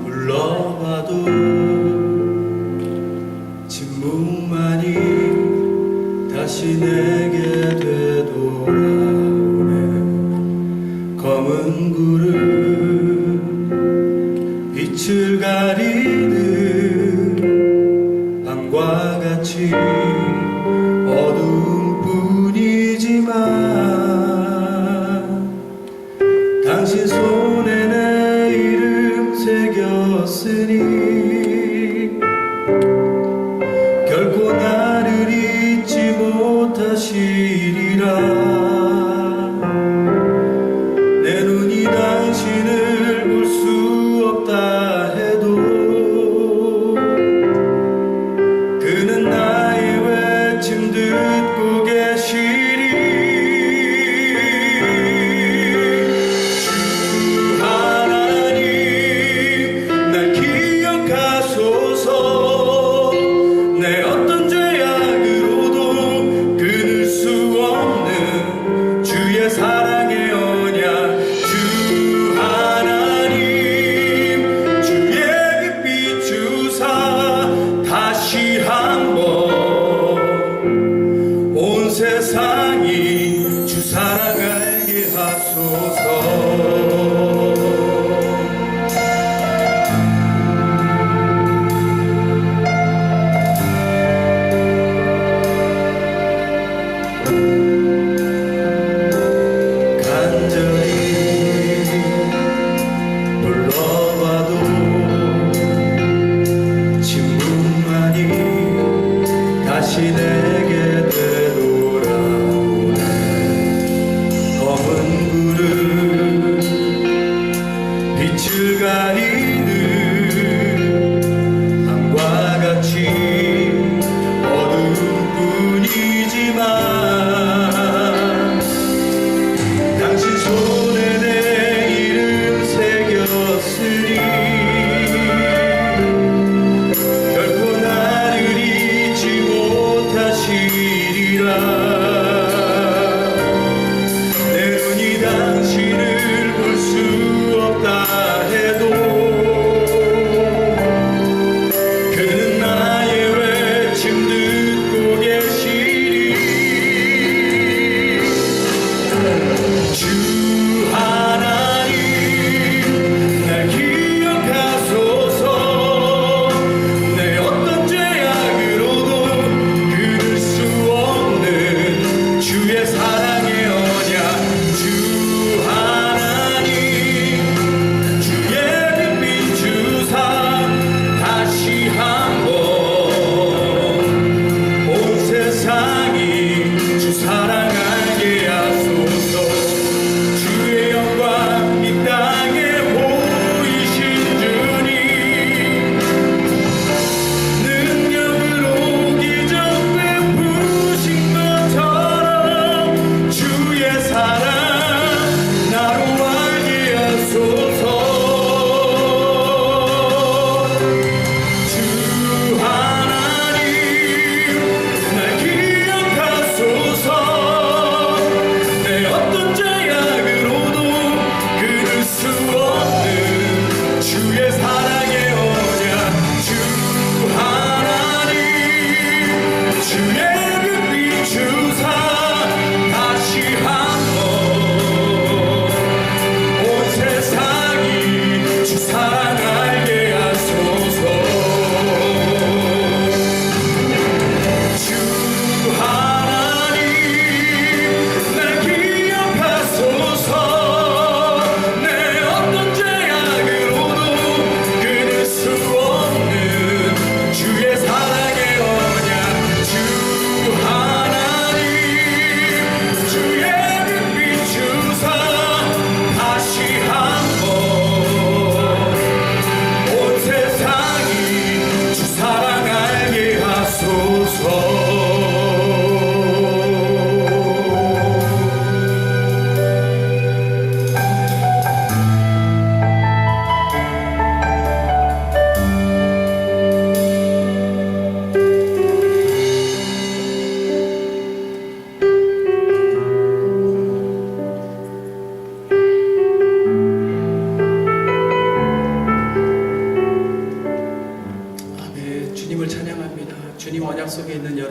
불러봐도 침묵만이 다시 내게 되돌아오네. 검은 구름 빛을 가리는 밤과 같이 어두운 뿐이지만 당신 손에 내 이름 새겼으니 결코 나를 잊지 못하시리라. 내 눈이 당신을 볼 수 없다 해도 그는 나의 외침 듣고 계시리. 내 어떤 죄악으로도 끊을 수 없는 주의 사랑의 언약. 주 하나님 주의 빛 비추사 다시 한번 온 세상이 주 사랑 알게 하소서. 다시 내게 되돌아오네. 검은 구름 빛을 가리는 밤과 같이 어두운 뿐이지만 당신 손에 내 이름 새겼으니 내 눈이 당신을 볼 수 없다 해도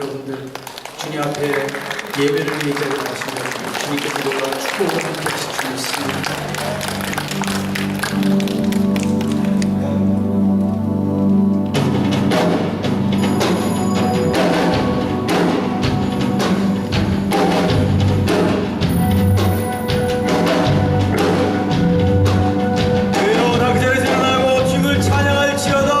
여러분들 주님 앞에 예배를 위해 이 자리에 나신 것을 주님께 기도와 축복을 함께 하실 수 있습니다. 일어나 그 자리에서 일어나고 주님을 찬양할지어다.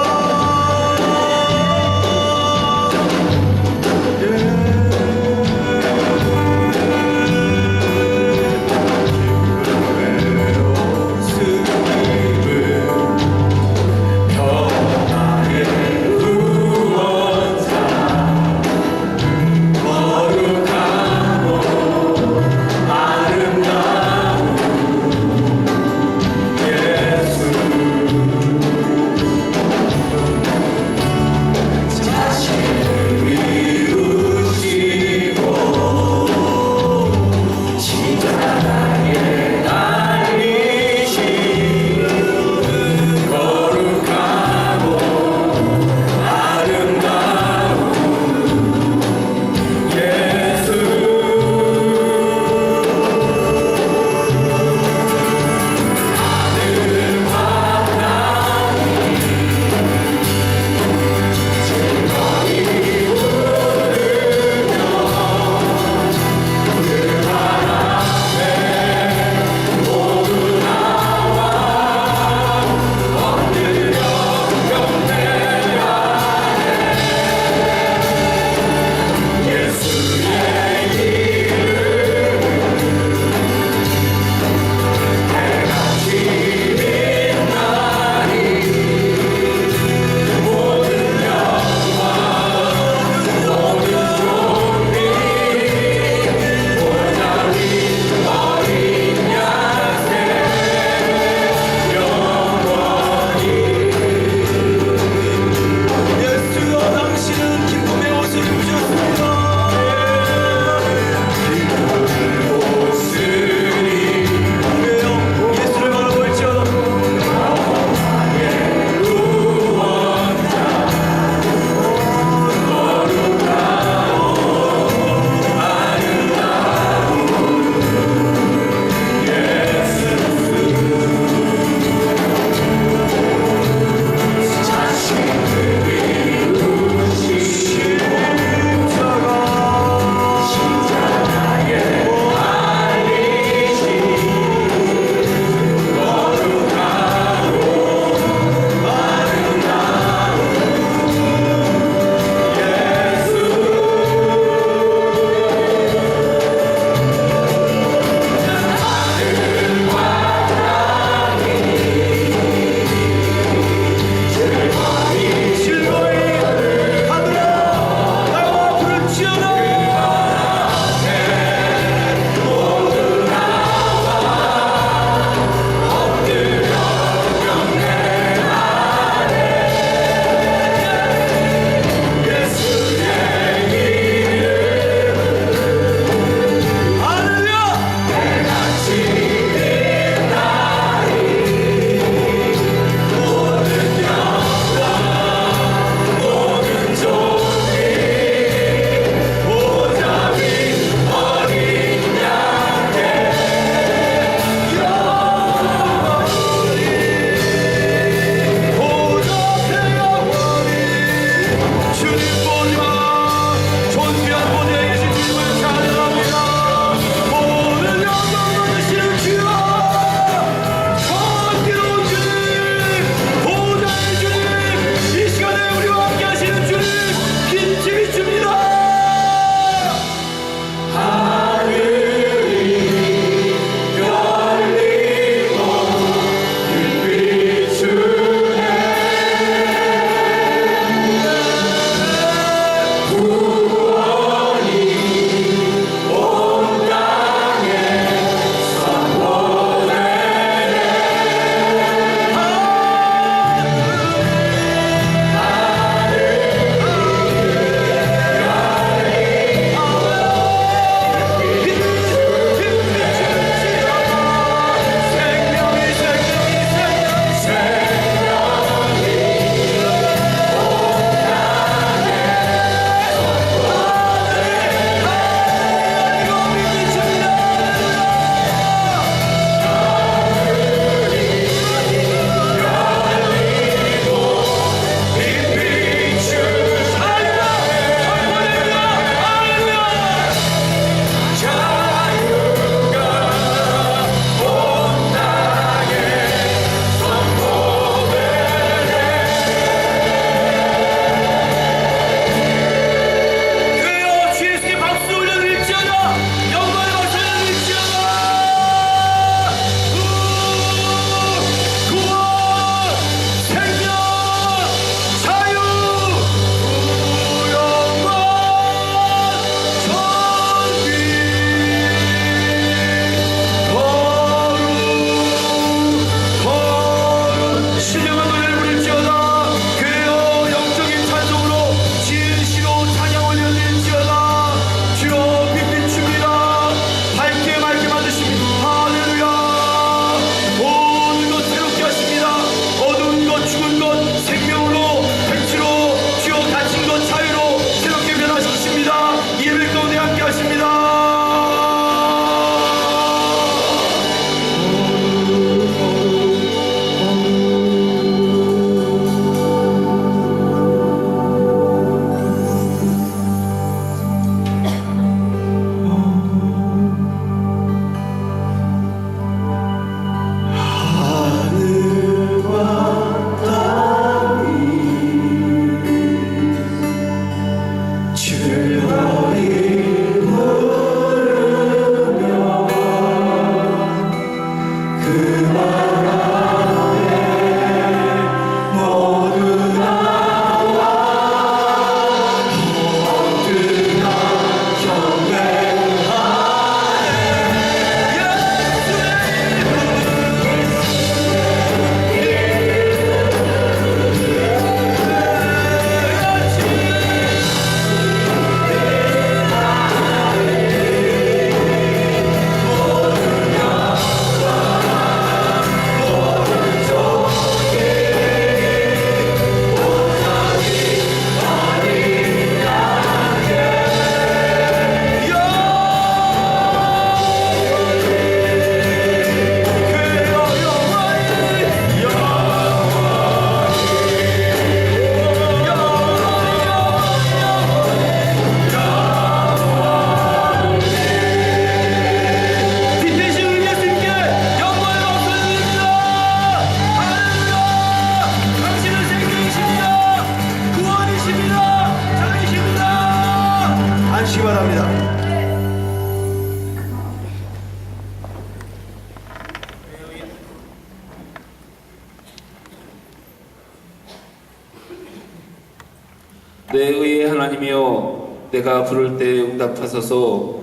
내 의의 하나님이여 내가 부를 때 응답하소서.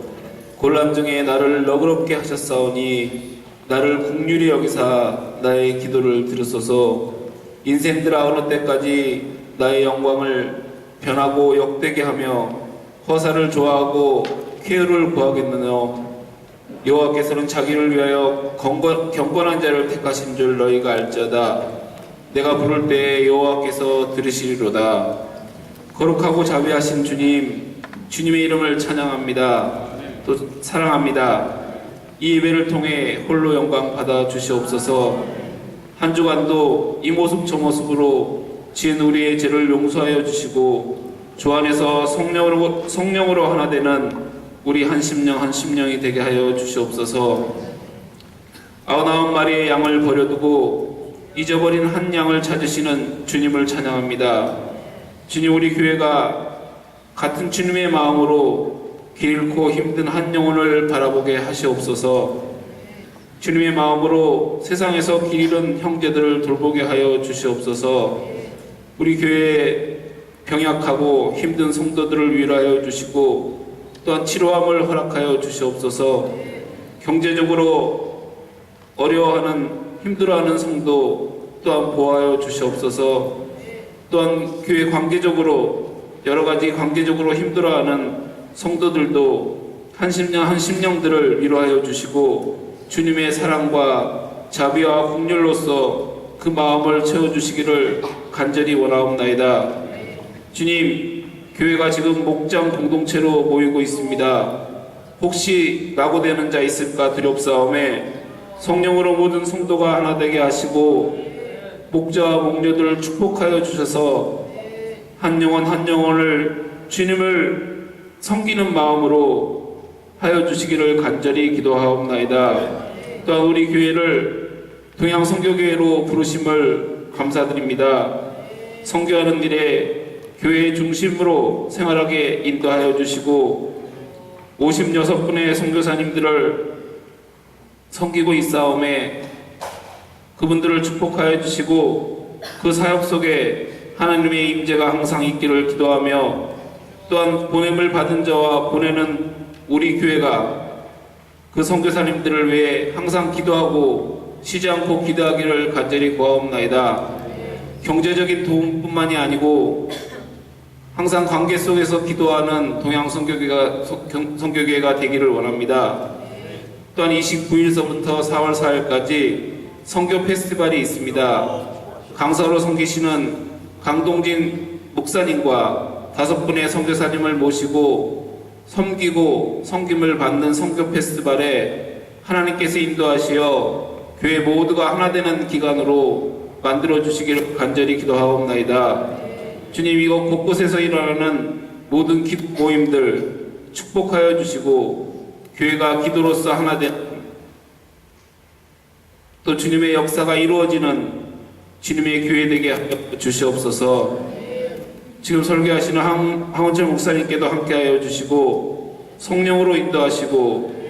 곤란 중에 나를 너그럽게 하셨사오니 나를 긍휼히 여기사 나의 기도를 들으소서. 인생들아 어느 때까지 나의 영광을 변하고 역되게 하며 허사를 좋아하고 쾌유를 구하겠느냐. 여호와께서는 자기를 위하여 경건한 자를 택하신 줄 너희가 알지어다. 내가 부를 때 여호와께서 들으시리로다. 거룩하고 자비하신 주님, 주님의 이름을 찬양합니다. 또 사랑합니다. 이 예배를 통해 홀로 영광 받아 주시옵소서. 한 주간도 이 모습 저 모습으로 지은 우리의 죄를 용서하여 주시고 주 안에서 성령으로 하나 되는 우리 한 심령이 되게 하여 주시옵소서. 99마리의 양을 버려두고 잊어버린 한 양을 찾으시는 주님을 찬양합니다. 주님, 우리 교회가 같은 주님의 마음으로 길 잃고 힘든 한 영혼을 바라보게 하시옵소서. 주님의 마음으로 세상에서 길 잃은 형제들을 돌보게 하여 주시옵소서. 우리 교회에 병약하고 힘든 성도들을 위로하여 주시고 또한 치료함을 허락하여 주시옵소서. 경제적으로 어려워하는 힘들어하는 성도 또한 보호하여 주시옵소서. 또한 교회 관계적으로 여러가지 관계적으로 힘들어하는 성도들도 한 심령들을 위로하여 주시고 주님의 사랑과 자비와 긍휼로서 그 마음을 채워주시기를 간절히 원하옵나이다. 주님, 교회가 지금 목장 공동체로 모이고 있습니다. 혹시 낙오되는 자 있을까 두렵사오매 성령으로 모든 성도가 하나 되게 하시고 목자와 목녀들을 축복하여 주셔서 한 영혼을 주님을 섬기는 마음으로 하여 주시기를 간절히 기도하옵나이다. 또한 우리 교회를 동양선교교회로 부르심을 감사드립니다. 선교하는 일에 교회의 중심으로 생활하게 인도하여 주시고 56분의 선교사님들을 섬기고 있사오매 그분들을 축복하여 주시고 그 사역 속에 하나님의 임재가 항상 있기를 기도하며 또한 보냄을 받은 자와 보내는 우리 교회가 그 선교사님들을 위해 항상 기도하고 쉬지 않고 기도하기를 간절히 구하옵나이다. 경제적인 도움뿐만이 아니고 항상 관계 속에서 기도하는 동양선교교회가 되기를 원합니다. 또한 29일서부터 4월 4일까지 선교 페스티벌이 있습니다. 강사로 섬기시는 강동진 목사님과 5분의 선교사님을 모시고 섬기고 섬김을 받는 선교 페스티벌에 하나님께서 인도하시어 교회 모두가 하나 되는 기간으로 만들어 주시기를 간절히 기도하옵나이다. 주님, 이곳 곳곳에서 일어나는 모든 기도 모임들 축복하여 주시고 교회가 기도로서 하나 된 또 주님의 역사가 이루어지는 주님의 교회 되게 하여 주시옵소서. 지금 설교하시는 황원철 목사님께도 함께하여 주시고 성령으로 인도하시고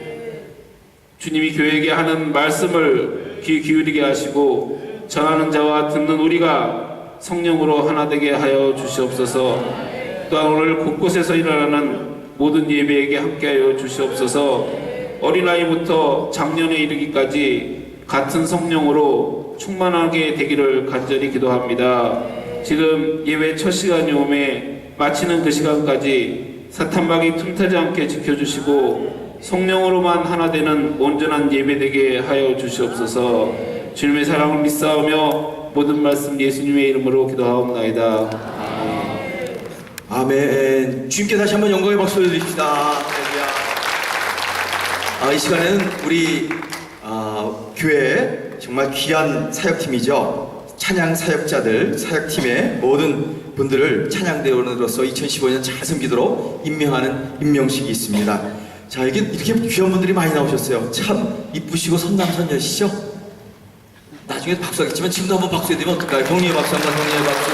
주님이 교회에게 하는 말씀을 귀 기울이게 하시고 전하는 자와 듣는 우리가 성령으로 하나 되게 하여 주시옵소서. 또한 오늘 곳곳에서 일어나는 모든 예배에게 함께하여 주시옵소서. 어린아이부터 장년에 이르기까지 같은 성령으로 충만하게 되기를 간절히 기도합니다. 지금 예배 첫 시간이 오매 마치는 그 시간까지 사탄막이 틈타지 않게 지켜주시고 성령으로만 하나 되는 온전한 예배되게 하여 주시옵소서. 주님의 사랑을 믿사오며 모든 말씀 예수님의 이름으로 기도하옵나이다. 아멘. 주님께 다시 한번 영광의 박수를 드립시다. 이 시간에는 우리 교회 정말 귀한 사역팀이죠. 찬양 사역자들, 사역팀의 모든 분들을 찬양대원으로서 2015년 잘 섬기도록 임명하는 임명식이 있습니다. 자, 이렇게 귀한 분들이 많이 나오셨어요. 참 이쁘시고 선남선녀시죠? 나중에 박수하겠지만 지금도 한번 박수해드리면 어떨까요? 격려의 박수 한번, 격려의 박수.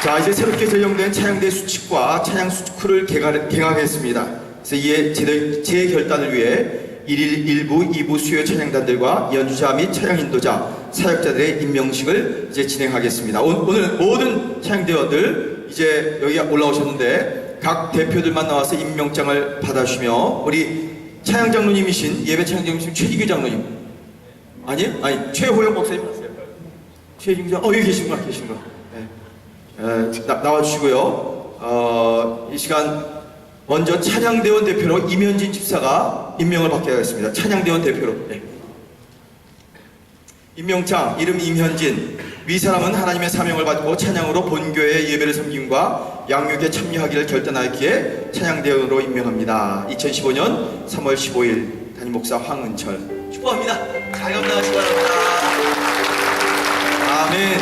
자, 이제 새롭게 제정된 찬양대 수칙과 찬양 수칙库를 개강하겠습니다. 그래서 이에 제 결단을 위해 1일 1부, 2부 수요 찬양단들과 연주자 및 찬양 인도자, 사역자들의 임명식을 이제 진행하겠습니다. 오늘 모든 찬양대원들 이제 여기 올라오셨는데 각 대표들만 나와서 임명장을 받아주시며 우리 차양장로님이신 예배 차양장로님 최희규 장로님 아니 최호영 목사님 아세요? 최희규 장 여기 계신구나. 네. 나와주시고요. 이 시간 먼저 찬양대원 대표로 임현진 집사가 임명을 받게 하겠습니다. 찬양대원 대표로. 네. 임명장 이름 임현진. 위 사람은 하나님의 사명을 받고 찬양으로 본교회의 예배를 섬김과 양육에 참여하기를 결단하였기에 찬양대원으로 임명합니다. 2015년 3월 15일 담임 목사 황은철. 축복합니다. 잘 감당하시기 바랍니다. 아멘.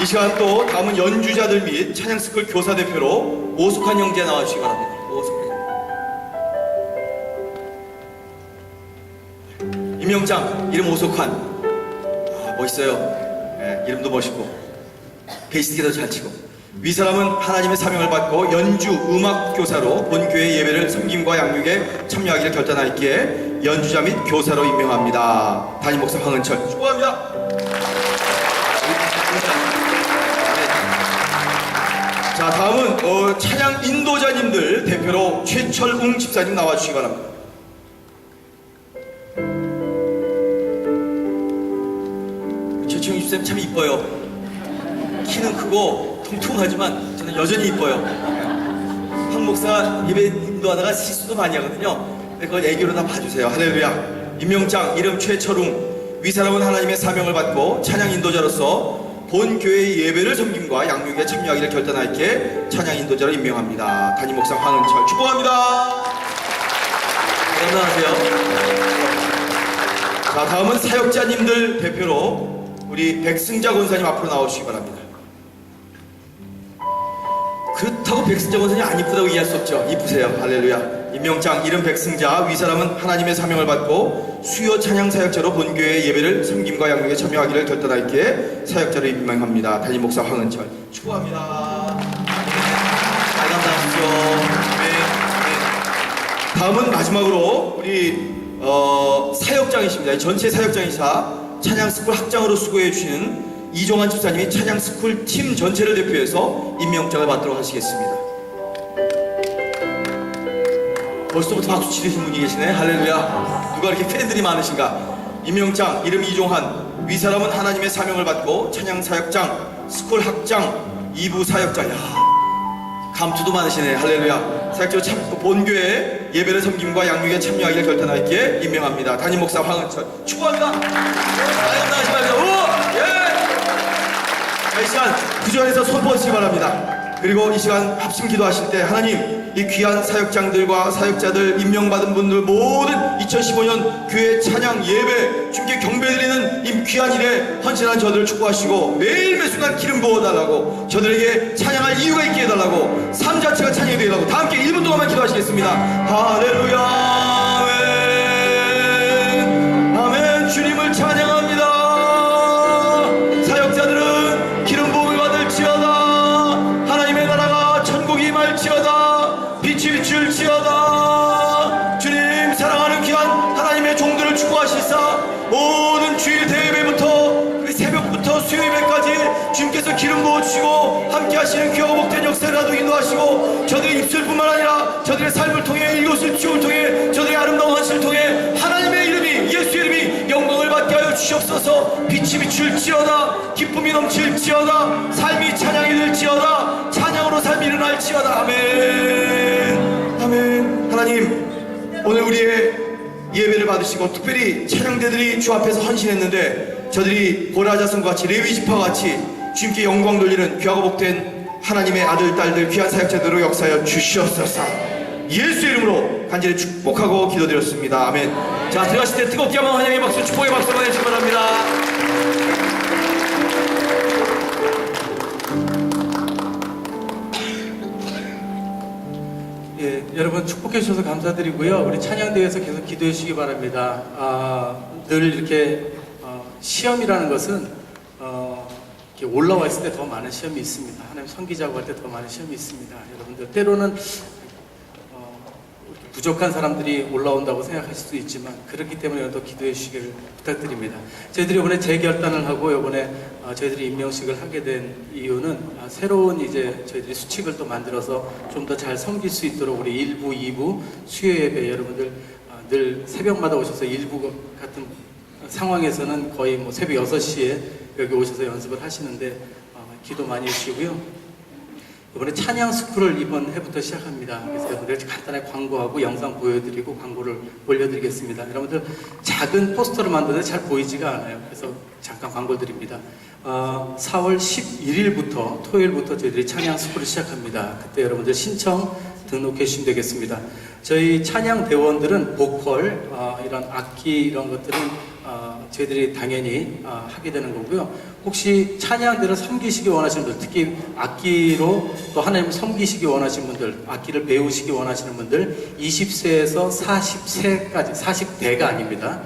이 시간 또 다음은 연주자들 및 찬양스쿨 교사 대표로 오숙한 형제 나와주시기 바랍니다. 오숙한. 임명장 이름 오숙한. 멋있어요. 네, 이름도 멋있고 베이스기도 잘 치고. 위 사람은 하나님의 사명을 받고 연주 음악 교사로 본교회 예배를 섬김과 양육에 참여하기를 결단하였기에 연주자 및 교사로 임명합니다. 담임 목사 황은철. 축복합니다. 자, 다음은 찬양 인도자님들 대표로 최철웅 집사님 나와주시기 바랍니다. 최철웅 집사님 참 이뻐요. 키는 크고 통통하지만 저는 여전히 이뻐요. 황 목사가 예배 인도하다가 실수도 많이 하거든요. 근데 그걸 애교로 다 봐주세요. 할렐루야. 임명장 이름 최철웅. 위 사람은 하나님의 사명을 받고 찬양 인도자로서 본 교회의 예배를 섬김과 양육에 참여하기를 결단하였기에 찬양 인도자로 임명합니다. 담임 목사 황은철. 축복합니다. 감사하세요. 자, 다음은 사역자님들 대표로 우리 백승자 권사님 앞으로 나오시기 바랍니다. 그렇다고 백승자 권사님 안 이쁘다고 이해할 수 없죠. 이쁘세요. 할렐루야. 임명장 이름 백승자. 위 사람은 하나님의 사명을 받고 수요 찬양 사역자로 본교회의 예배를 섬김과 양육에 참여하기를 결단하였기에 사역자로 임명합니다. 담임 목사 황은철. 축복합니다. 잘 감당하시죠. 네. 다음은 마지막으로 우리 사역장이십니다. 전체 사역장이사 찬양 스쿨 학장으로 수고해 주시는 이종환 집사님이 찬양 스쿨 팀 전체를 대표해서 임명장을 받도록 하시겠습니다. 벌써부터 박수 치르신 분이 계시네. 할렐루야. 누가 이렇게 팬들이 많으신가. 임명장 이름 이종환. 위 사람은 하나님의 사명을 받고 찬양 사역장 스쿨 학장 2부 사역자. 야, 감투도 많으시네. 할렐루야. 사역자로 본교회 예배를 섬김과 양육에 참여하기를 결단하였기에 임명합니다. 담임 목사 황은철. 축복합니다. 잘 감당하시 바랍니다. 오! 예! 자, 이 시간 구전에서 손 뻗으시기 바랍니다. 그리고 이 시간 합심 기도하실 때 하나님 이 귀한 사역장들과 사역자들 임명받은 분들 모든 2015년 교회 찬양 예배 주께 경배드리는 이 귀한 일에 헌신한 저들을 축복하시고 매일 매순간 기름 부어달라고 저들에게 찬양할 이유가 있게 해달라고 삶 자체가 찬양이 되라고 다 함께 1분 동안만 기도하시겠습니다. 할렐루야. 아멘. 아멘. 주님을 찬양합니다. 사역자들은 기름 부음을 받을지어다. 하나님의 나라가 천국이 임할지어다. 빛이 비출지어다. 주님 사랑하는 귀한 하나님의 종들을 축복하시사 모든 주일 대예배부터 새벽부터 수요예배까지 주님께서 기름 부어주시고 함께 하시는 귀하고 복된 역사라도 인도하시고 저들의 입술뿐만 아니라 저들의 삶을 통해 이웃을 치움을 통해 저들의 아름다운 헌신을 통해 하나님의 이름이 예수의 이름이 영광을 받게 하여 주시옵소서. 빛이 비출지어다. 기쁨이 넘칠지어다. 삶이 찬양이 될지어다. 찬양으로 삶이 일어날지어다. 아멘. 아멘. 하나님 오늘 우리의 예배를 받으시고 특별히 찬양대들이 주 앞에서 헌신했는데 저들이 보라자손과 같이 레위지파와 같이 주님께 영광 돌리는 귀하고 복된 하나님의 아들 딸들 귀한 사역자들로 역사하여 주시옵소서. 예수의 이름으로 간절히 축복하고 기도드렸습니다. 아멘. 자, 들어가실 때 뜨겁게 한번 환영의 박수 축복의 박수 보내주시기 바랍니다. 예, 여러분 축복해 주셔서 감사드리고요. 우리 찬양대회에서 계속 기도해 주시기 바랍니다. 늘 이렇게 시험이라는 것은 이렇게 올라와 있을 때 더 많은 시험이 있습니다. 하나님 섬기자고 할 때 더 많은 시험이 있습니다. 여러분들 때로는 부족한 사람들이 올라온다고 생각하실 수 있지만 그렇기 때문에 더 기도해 주시기를 부탁드립니다. 저희들이 이번에 재결단을 하고 이번에 저희들이 임명식을 하게 된 이유는 새로운 이제 저희들이 수칙을 또 만들어서 좀 더 잘 섬길 수 있도록 우리 1부, 2부 수요 예배 여러분들 늘 새벽마다 오셔서 1부 같은 상황에서는 거의 뭐 새벽 6시에 여기 오셔서 연습을 하시는데 기도 많이 해주시고요. 이번에 찬양 스쿨을 이번 해부터 시작합니다. 그래서 여러분들 간단하게 광고하고 영상 보여드리고 광고를 올려드리겠습니다. 여러분들 작은 포스터를 만드는데 잘 보이지가 않아요. 그래서 잠깐 광고 드립니다. 4월 11일부터 토요일부터 저희들이 찬양 스쿨을 시작합니다. 그때 여러분들 신청 등록해 주시면 되겠습니다. 저희 찬양 대원들은 보컬, 이런 악기 이런 것들은 저희들이 당연히 하게 되는 거고요. 혹시 찬양대를 섬기시기 원하시는 분들, 특히 악기로 또 하나님 섬기시기 원하시는 분들, 악기를 배우시기 원하시는 분들 20세에서 40세까지, 40대가 아닙니다.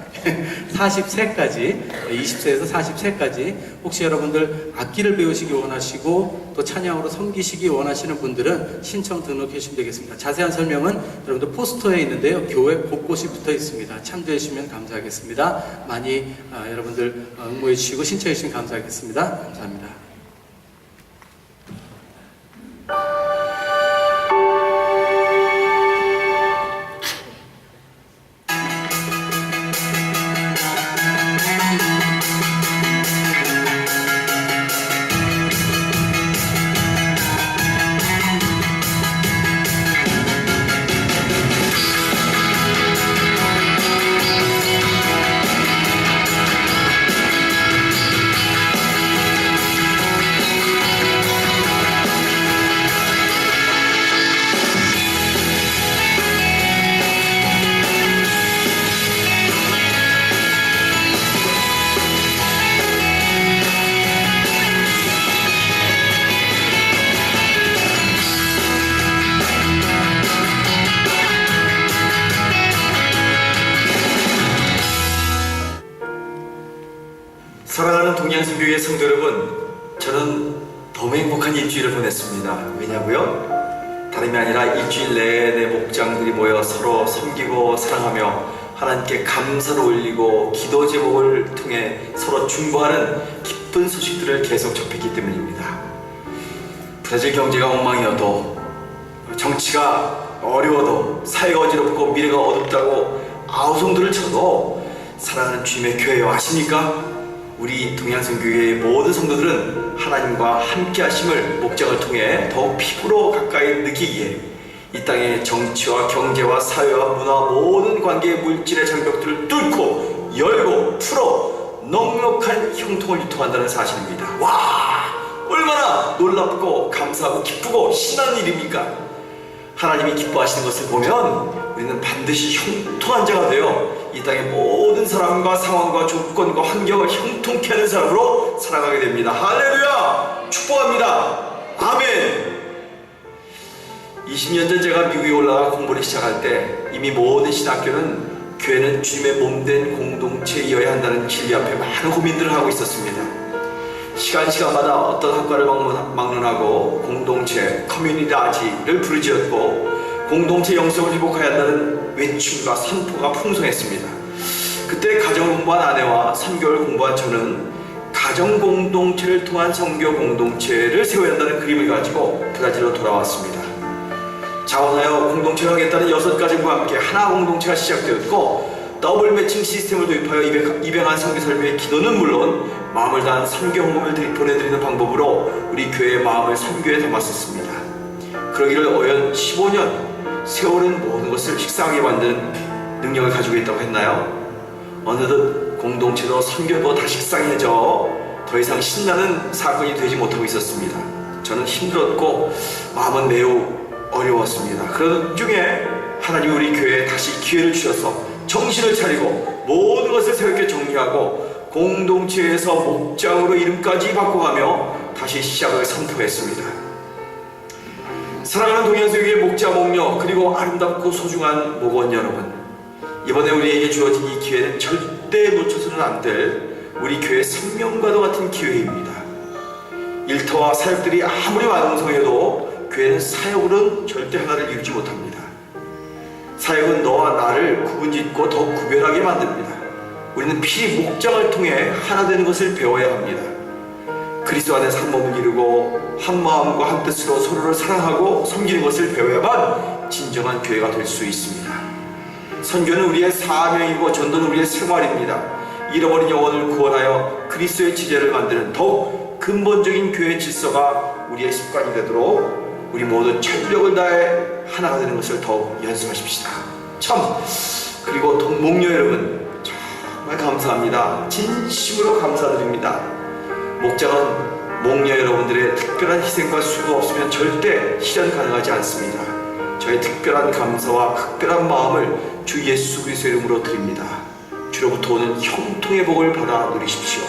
40세까지, 20세에서 40세까지 혹시 여러분들 악기를 배우시기 원하시고 또 찬양으로 섬기시기 원하시는 분들은 신청 등록해 주시면 되겠습니다. 자세한 설명은 여러분들 포스터에 있는데요. 교회 곳곳이 붙어 있습니다. 참조해 주시면 감사하겠습니다. 많이 여러분들 응모해 주시고 신청해 주시면 감사하겠습니다. 감사합니다. 사랑하는 동양선교회 성도 여러분, 저는 너무 행복한 일주일을 보냈습니다. 왜냐고요? 다름이 아니라 일주일 내내 목장들이 모여 서로 섬기고 사랑하며 하나님께 감사를 올리고 기도 제목을 통해 서로 중보하는 기쁜 소식들을 계속 접했기 때문입니다. 브라질 경제가 엉망이어도, 정치가 어려워도, 사회가 어지럽고 미래가 어둡다고 아우성들을 쳐도 사랑하는 주님의 교회요, 아십니까? 우리 동양선교회의 모든 성도들은 하나님과 함께 하심을 목장을 통해 더욱 피부로 가까이 느끼기에 이 땅의 정치와 경제와 사회와 문화 모든 관계의 물질의 장벽들을 뚫고 열고 풀어 넉넉한 형통을 유통한다는 사실입니다. 와! 얼마나 놀랍고 감사하고 기쁘고 신나는 일입니까? 하나님이 기뻐하시는 것을 보면 우리는 반드시 형통한 자가 되어 이 땅의 모든 사람과 상황과 조건과 환경을 형통케 하는 사람으로 살아가게 됩니다. 할렐루야! 축복합니다. 아멘! 20년 전 제가 미국에 올라가 공부를 시작할 때 이미 모든 신학교는 교회는 주님의 몸된 공동체이어야 한다는 진리 앞에 많은 고민들을 하고 있었습니다. 시간마다 어떤 학과를 막론하고 공동체, 커뮤니다지를 부르짖었고 공동체 영성을 회복해야 한다는 외침과 선포가 풍성했습니다. 그때 가정을 공부한 아내와 선교를 공부한 저는 가정 공동체를 통한 선교 공동체를 세워야 한다는 그림을 가지고 브라질로 돌아왔습니다. 자원하여 공동체를 하겠다는 6가정과 함께 하나 공동체가 시작되었고 더블 매칭 시스템을 도입하여 입양한 선교 설교의 기도는 물론 마음을 다한 선교 헌금을 보내드리는 방법으로 우리 교회의 마음을 선교에 담았었습니다. 그러기를 어연 15년 세월은 모든 것을 식상하게 만드는 능력을 가지고 있다고 했나요? 어느덧 공동체도 선교도 다 식상해져 더 이상 신나는 사건이 되지 못하고 있었습니다. 저는 힘들었고 마음은 매우 어려웠습니다. 그런 중에 하나님이 우리 교회에 다시 기회를 주셔서 정신을 차리고 모든 것을 새롭게 정리하고 공동체에서 목장으로 이름까지 바꿔가며 다시 시작을 선포했습니다. 사랑하는 동양선교회 목자 목녀 그리고 아름답고 소중한 목원 여러분, 이번에 우리에게 주어진 이 기회는 절대 놓쳐서는 안 될 우리 교회 생명과도 같은 기회입니다. 일터와 사역들이 아무리 완성해도 교회는 사역으로는 절대 하나를 이루지 못합니다. 사역은 너와 나를 구분짓고 더욱 구별하게 만듭니다. 우리는 필히 목장을 통해 하나 되는 것을 배워야 합니다. 그리스도 안에서 한 몸을 이루고 한 마음과 한 뜻으로 서로를 사랑하고 섬기는 것을 배워야만 진정한 교회가 될 수 있습니다. 선교는 우리의 사명이고 전도는 우리의 생활입니다. 잃어버린 영혼을 구원하여 그리스도의 지제를 만드는 더욱 근본적인 교회 질서가 우리의 습관이 되도록 우리 모두 전력을 다해 하나가 되는 것을 더욱 연습하십시다. 참, 그리고 목녀 여러분 정말 감사합니다. 진심으로 감사드립니다. 목장은 목녀 여러분들의 특별한 희생과 수고가 없으면 절대 실현 가능하지 않습니다. 저의 특별한 감사와 특별한 마음을 주 예수 그리스도의 이름으로 드립니다. 주로부터 오는 형통의 복을 받아 누리십시오.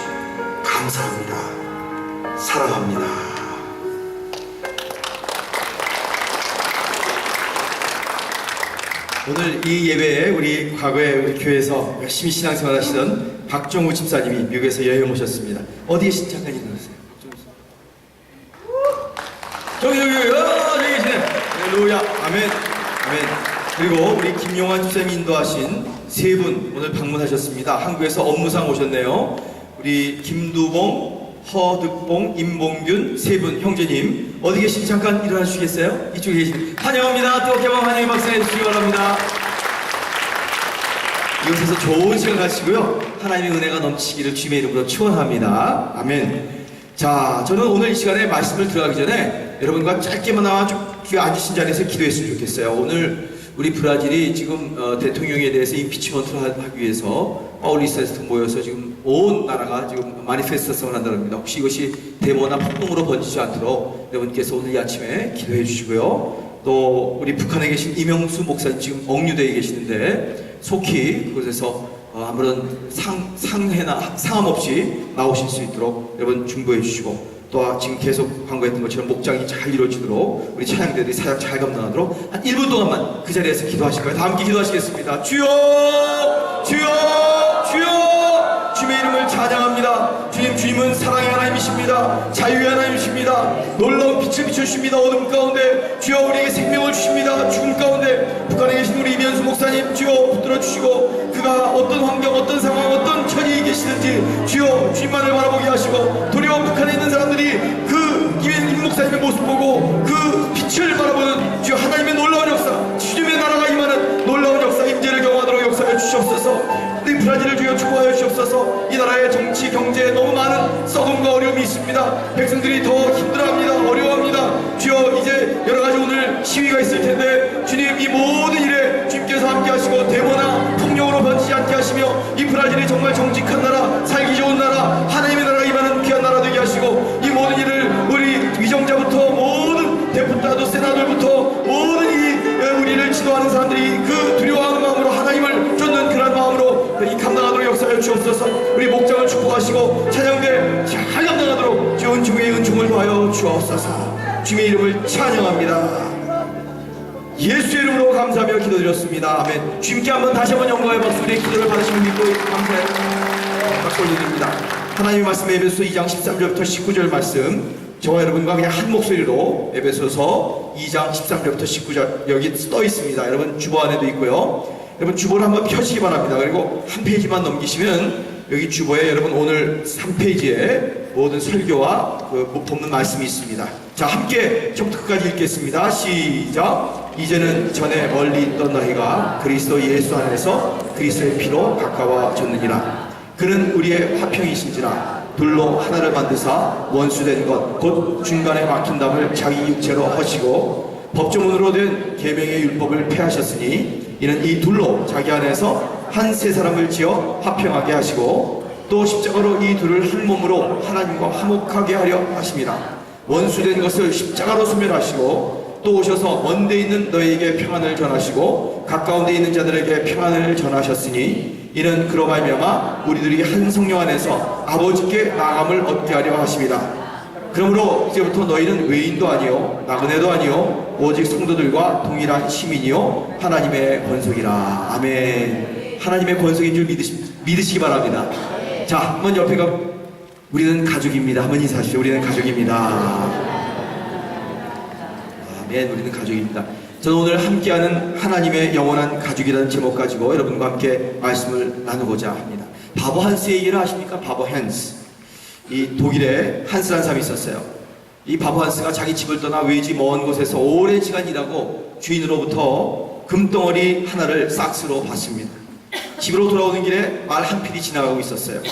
감사합니다. 사랑합니다. 오늘 이 예배에 우리 과거에 우리 교회에서 열심히 신앙생활 하시던 박정우 집사님이 미국에서 여행 오셨습니다. 어디에 잠깐 일어나세요. 저기 계시네. 할렐루야. 아멘. 아멘. 그리고 우리 김용환 집사님이 인도하신 세 분 오늘 방문하셨습니다. 한국에서 업무상 오셨네요. 우리 김두봉, 허득봉, 임봉균 세 분 형제님 어디 계신지 잠깐 일어나 주시겠어요? 이쪽에 계신 환영합니다. 뜨겁게 환영의 박수 해주시기 바랍니다. 이곳에서 좋은 시간 가시고요. 하나님의 은혜가 넘치기를 주님의 이름으로 축원합니다. 아멘. 자, 저는 오늘 이 시간에 말씀을 들어가기 전에 여러분과 짧게나마 좀 앉으신 자리에서 기도했으면 좋겠어요. 오늘 우리 브라질이 지금 대통령에 대해서 임피치먼트를 하기 위해서 파울리스타에서 모여서 지금 온 나라가 지금 마니페스터성을 한다고 합니다. 혹시 이것이 데모나 폭동으로 번지지 않도록 여러분께서 오늘 이 아침에 기도해 주시고요. 또 우리 북한에 계신 이명수 목사님 지금 억류되어 계시는데 속히 그곳에서 아무런 상함 없이 나오실 수 있도록 여러분 중보해 주시고 또 지금 계속 광고했던 것처럼 목장이 잘 이루어지도록 우리 찬양대들이 사역 잘 감당하도록 한 1분 동안만 그 자리에서 기도하실 거예요. 다 함께 기도하시겠습니다. 주여! 주여! 주여! 주님의 이름을 찬양합니다. 주님은 사랑의 하나님이십니다. 자유의 하나님이십니다. 놀라운 빛을 비춰주십니다. 어둠 가운데 주여 우리에게 생명을 주십니다. 죽음 가운데 북한에 계신 우리 이면수 목사님 주여 붙들어 주시고 그가 어떤 환경 어떤 상황 어떤 처지에 계시는지 주여 주님만을 바라보게 하시고 도리어 북한에 있는 사람들이 그 이면수 목사님의 모습 보고 그 빛을 바라보는 주여 하나님의 놀라운 역사 주님의 나라가 임하는 놀라운 역사 임재를 경험하도록 역사해 주시옵소서. 우리 브라질을 주여 축복하여 주옵소서. 이 나라의 정치 경제에 너무 많은 썩음과 어려움이 있습니다. 백성들이 더 힘들어합니다. 어려워합니다. 주여 이제 여러가지 오늘 시위가 있을 텐데 주님 이 모든 일에 주님께서 함께 하시고 데모나 폭력으로 번지지 않게 하시며 이 브라질이 정말 정직한 나라 살기 좋은 나라 하나님의 나라가 임하는 귀한 나라 되게 하시고 이 모든 일을 우리 위정자부터 모든 데프타도 세나들부터 모든 우리를 지도하는 사람들이 그 두려워하는 마음으로 하나님을 쫓는 그런 마음으로 이 감당하도록 역사해 주옵소서. 우리 목장을 축복하시고 찬양대 잘 감당하도록 주 은총의 은총을 더하여 주옵소서. 주님의 이름을 찬양합니다. 예수의 이름으로 감사하며 기도드렸습니다. 아멘. 주님께 한번 다시 한번 영광의 박수 우리의 기도를 받으시면 믿고 감사해 박수 올려드립니다. 하나님의 말씀 에베소서 2장 13절부터 19절 말씀 저와 여러분과 그냥 한 목소리로 에베소서 2장 13절부터 19절 여기 떠 있습니다. 여러분 주보 안에도 있고요. 여러분 주보를 한번 펴시기 바랍니다. 그리고 한 페이지만 넘기시면 여기 주보에 여러분 오늘 3페이지에 모든 설교와 그 본문 말씀이 있습니다. 자, 함께 처음부터 끝까지 읽겠습니다. 시작. 이제는 전에 멀리 있던 너희가 그리스도 예수 안에서 그리스도의 피로 가까워졌느니라. 그는 우리의 화평이신지라. 둘로 하나를 만드사 원수된 것 곧 중간에 막힌 담을 자기 육체로 허시고 법조문으로 된 계명의 율법을 폐하셨으니 이는 이 둘로 자기 안에서 한 세 사람을 지어 화평하게 하시고 또 십자가로 이 둘을 한 몸으로 하나님과 화목하게 하려 하심이라. 원수된 것을 십자가로 소멸하시고 또 오셔서 먼데 있는 너희에게 평안을 전하시고 가까운 데 있는 자들에게 평안을 전하셨으니 이는 그로 말미암아 우리들이 한 성령 안에서 아버지께 나감을 얻게 하려 하심이라. 그러므로 이제부터 너희는 외인도 아니요 나그네도 아니요 오직 성도들과 동일한 시민이요 하나님의 권속이라. 아멘. 하나님의 권속인 줄 믿으시기 바랍니다. 자, 한번 옆에 가 우리는 가족입니다. 한번 인사하시죠. 우리는 가족입니다. 아멘. 우리는 가족입니다. 저는 오늘 함께하는 하나님의 영원한 가족이라는 제목 가지고 여러분과 함께 말씀을 나누고자 합니다. 바보 한스의 얘기를 아십니까? 바보 한스. 이 독일에 한스라는 사람이 있었어요. 이 바보 한스가 자기 집을 떠나 외지 먼 곳에서 오랜 시간 일하고 주인으로부터 금덩어리 하나를 싹스로 받습니다. 집으로 돌아오는 길에 말 한 필이 지나가고 있었어요.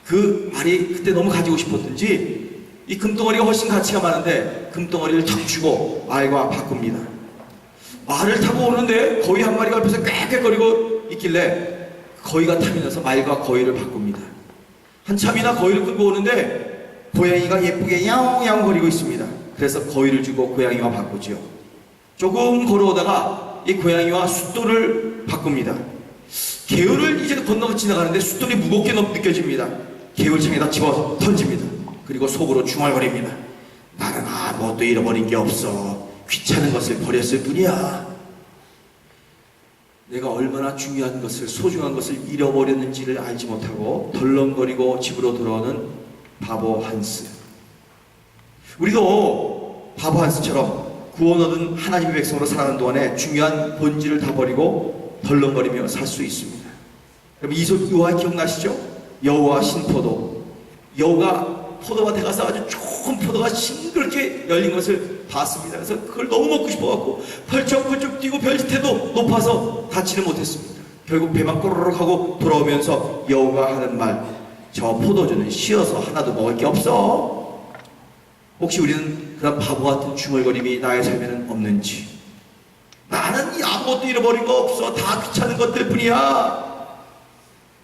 그 말이 그때 너무 가지고 싶었던지 이 금덩어리가 훨씬 가치가 많은데 금덩어리를 턱 주고 말과 바꿉니다. 말을 타고 오는데 거위 한 마리가 옆에서 꽥꽥거리고 있길래 거위가 탐이 나서 말과 거위를 바꿉니다. 한참이나 거위를 끌고 오는데 고양이가 예쁘게 야옹야옹 거리고 있습니다. 그래서 거위를 주고 고양이와 바꾸지요. 조금 걸어오다가 이 고양이와 숫돌을 바꿉니다. 개울을 이제 건너 지나가는데 숫돌이 무겁게 느껴집니다. 개울창에다 집어 던집니다. 그리고 속으로 중얼거립니다. 나는 아무것도 잃어버린 게 없어. 귀찮은 것을 버렸을 뿐이야. 내가 얼마나 중요한 것을, 소중한 것을 잃어버렸는지를 알지 못하고 덜렁거리고 집으로 돌아오는 바보 한스. 우리도 바보 한스처럼 구원 얻은 하나님의 백성으로 살아가는 동안에 중요한 본질을 다 버리고 덜렁거리며 살 수 있습니다. 여러분 이솝 요한 기억나시죠? 여우와 신포도. 여우가 포도밭에 가서 아주 좋은 포도가 싱그럽게 열린 것을 봤습니다. 그래서 그걸 너무 먹고 싶어갖고 펄쩍펄쩍 뛰고 별짓해도 높아서 닿지는 못했습니다. 결국 배만 꼬르륵 하고 돌아오면서 여우가 하는 말, 저 포도주는 쉬어서 하나도 먹을 게 없어. 혹시 우리는 그런 바보 같은 중얼거림이 나의 삶에는 없는지? 나는 아무것도 잃어버린 거 없어. 다 귀찮은 것들 뿐이야.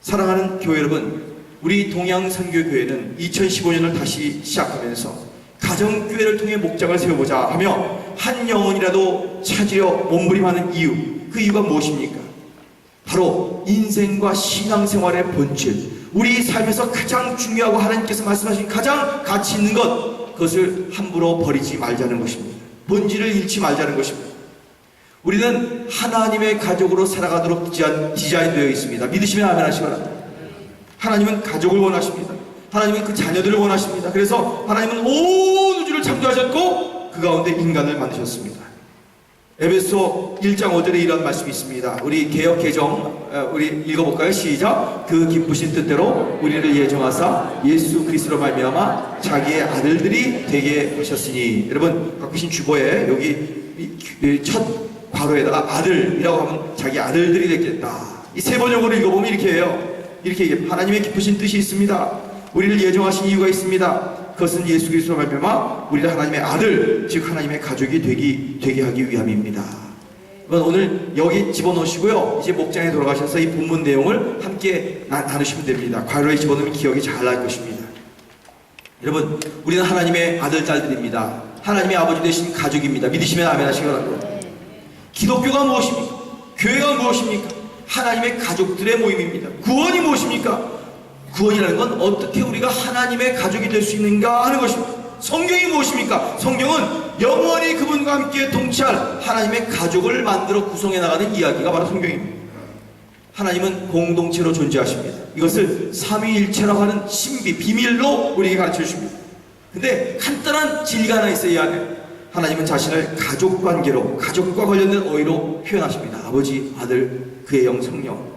사랑하는 교회 여러분, 우리 동양선교교회는 2015년을 다시 시작하면서 가정교회를 통해 목장을 세워보자 하며 한 영혼이라도 찾으려 몸부림하는 이유, 그 이유가 무엇입니까? 바로 인생과 신앙생활의 본질, 우리 삶에서 가장 중요하고 하나님께서 말씀하신 가장 가치 있는 것, 그것을 함부로 버리지 말자는 것입니다. 본질을 잃지 말자는 것입니다. 우리는 하나님의 가족으로 살아가도록 디자인되어 있습니다. 믿으시면 아멘 하시기 바랍니다. 하나님은 가족을 원하십니다. 하나님은 그 자녀들을 원하십니다. 그래서 하나님은 온 우주를 창조하셨고 그 가운데 인간을 만드셨습니다. 에베소 1장 5절에 이런 말씀이 있습니다. 우리 개역 개정 우리 읽어볼까요? 시작. 그 기쁘신 뜻대로 우리를 예정하사 예수 그리스도로 말미암아 자기의 아들들이 되게 하셨으니. 여러분 갖고 계신 주보에 여기 첫 괄호에다가 아들이라고 하면 자기 아들들이 됐겠다. 이 세 번역으로 읽어보면 이렇게 해요. 이렇게 얘기해요. 하나님의 기쁘신 뜻이 있습니다. 우리를 예정하신 이유가 있습니다. 그것은 예수 그리스도로 말미암아 우리를 하나님의 아들, 즉 하나님의 가족이 되게 하기 위함입니다. 오늘 여기 집어넣으시고요. 이제 목장에 돌아가셔서 이 본문 내용을 함께 나누시면 됩니다. 괄호에 집어넣으면 기억이 잘 날 것입니다. 여러분, 우리는 하나님의 아들, 딸들입니다. 하나님의 아버지 되신 가족입니다. 믿으시면 아멘 하시기 바랍니다. 기독교가 무엇입니까? 교회가 무엇입니까? 하나님의 가족들의 모임입니다. 구원이 무엇입니까? 구원이라는 건 어떻게 우리가 하나님의 가족이 될 수 있는가 하는 것입니다. 성경이 무엇입니까? 성경은 영원히 그분과 함께 동치할 하나님의 가족을 만들어 구성해 나가는 이야기가 바로 성경입니다. 하나님은 공동체로 존재하십니다. 이것을 삼위일체라고 하는 신비, 비밀로 우리에게 가르쳐 주십니다. 근데 간단한 진리가 하나 있어요. 이 안에 하나님은 자신을 가족관계로, 가족과 관련된 어휘로 표현하십니다. 아버지, 아들, 그의 영, 성령.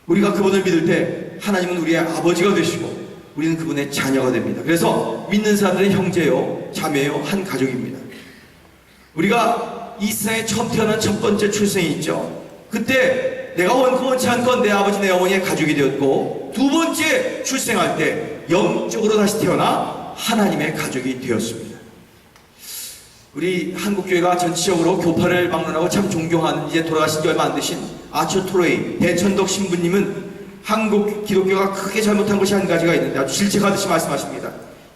우리가 그분을 믿을 때 하나님은 우리의 아버지가 되시고 우리는 그분의 자녀가 됩니다. 그래서 믿는 사람들의 형제요, 자매요, 한 가족입니다. 우리가 이 세상에 처음 태어난 첫 번째 출생이 있죠. 그때 내가 원치 않건 내 아버지, 내 어머니의 가족이 되었고, 두 번째 출생할 때 영적으로 다시 태어나 하나님의 가족이 되었습니다. 우리 한국교회가 전체적으로 교파를 막론하고 참 존경하는, 이제 돌아가신 지 얼마 안 되신 아처 토레이 대천덕 신부님은 한국 기독교가 크게 잘못한 것이 한 가지가 있는데 아주 질책하듯이 말씀하십니다.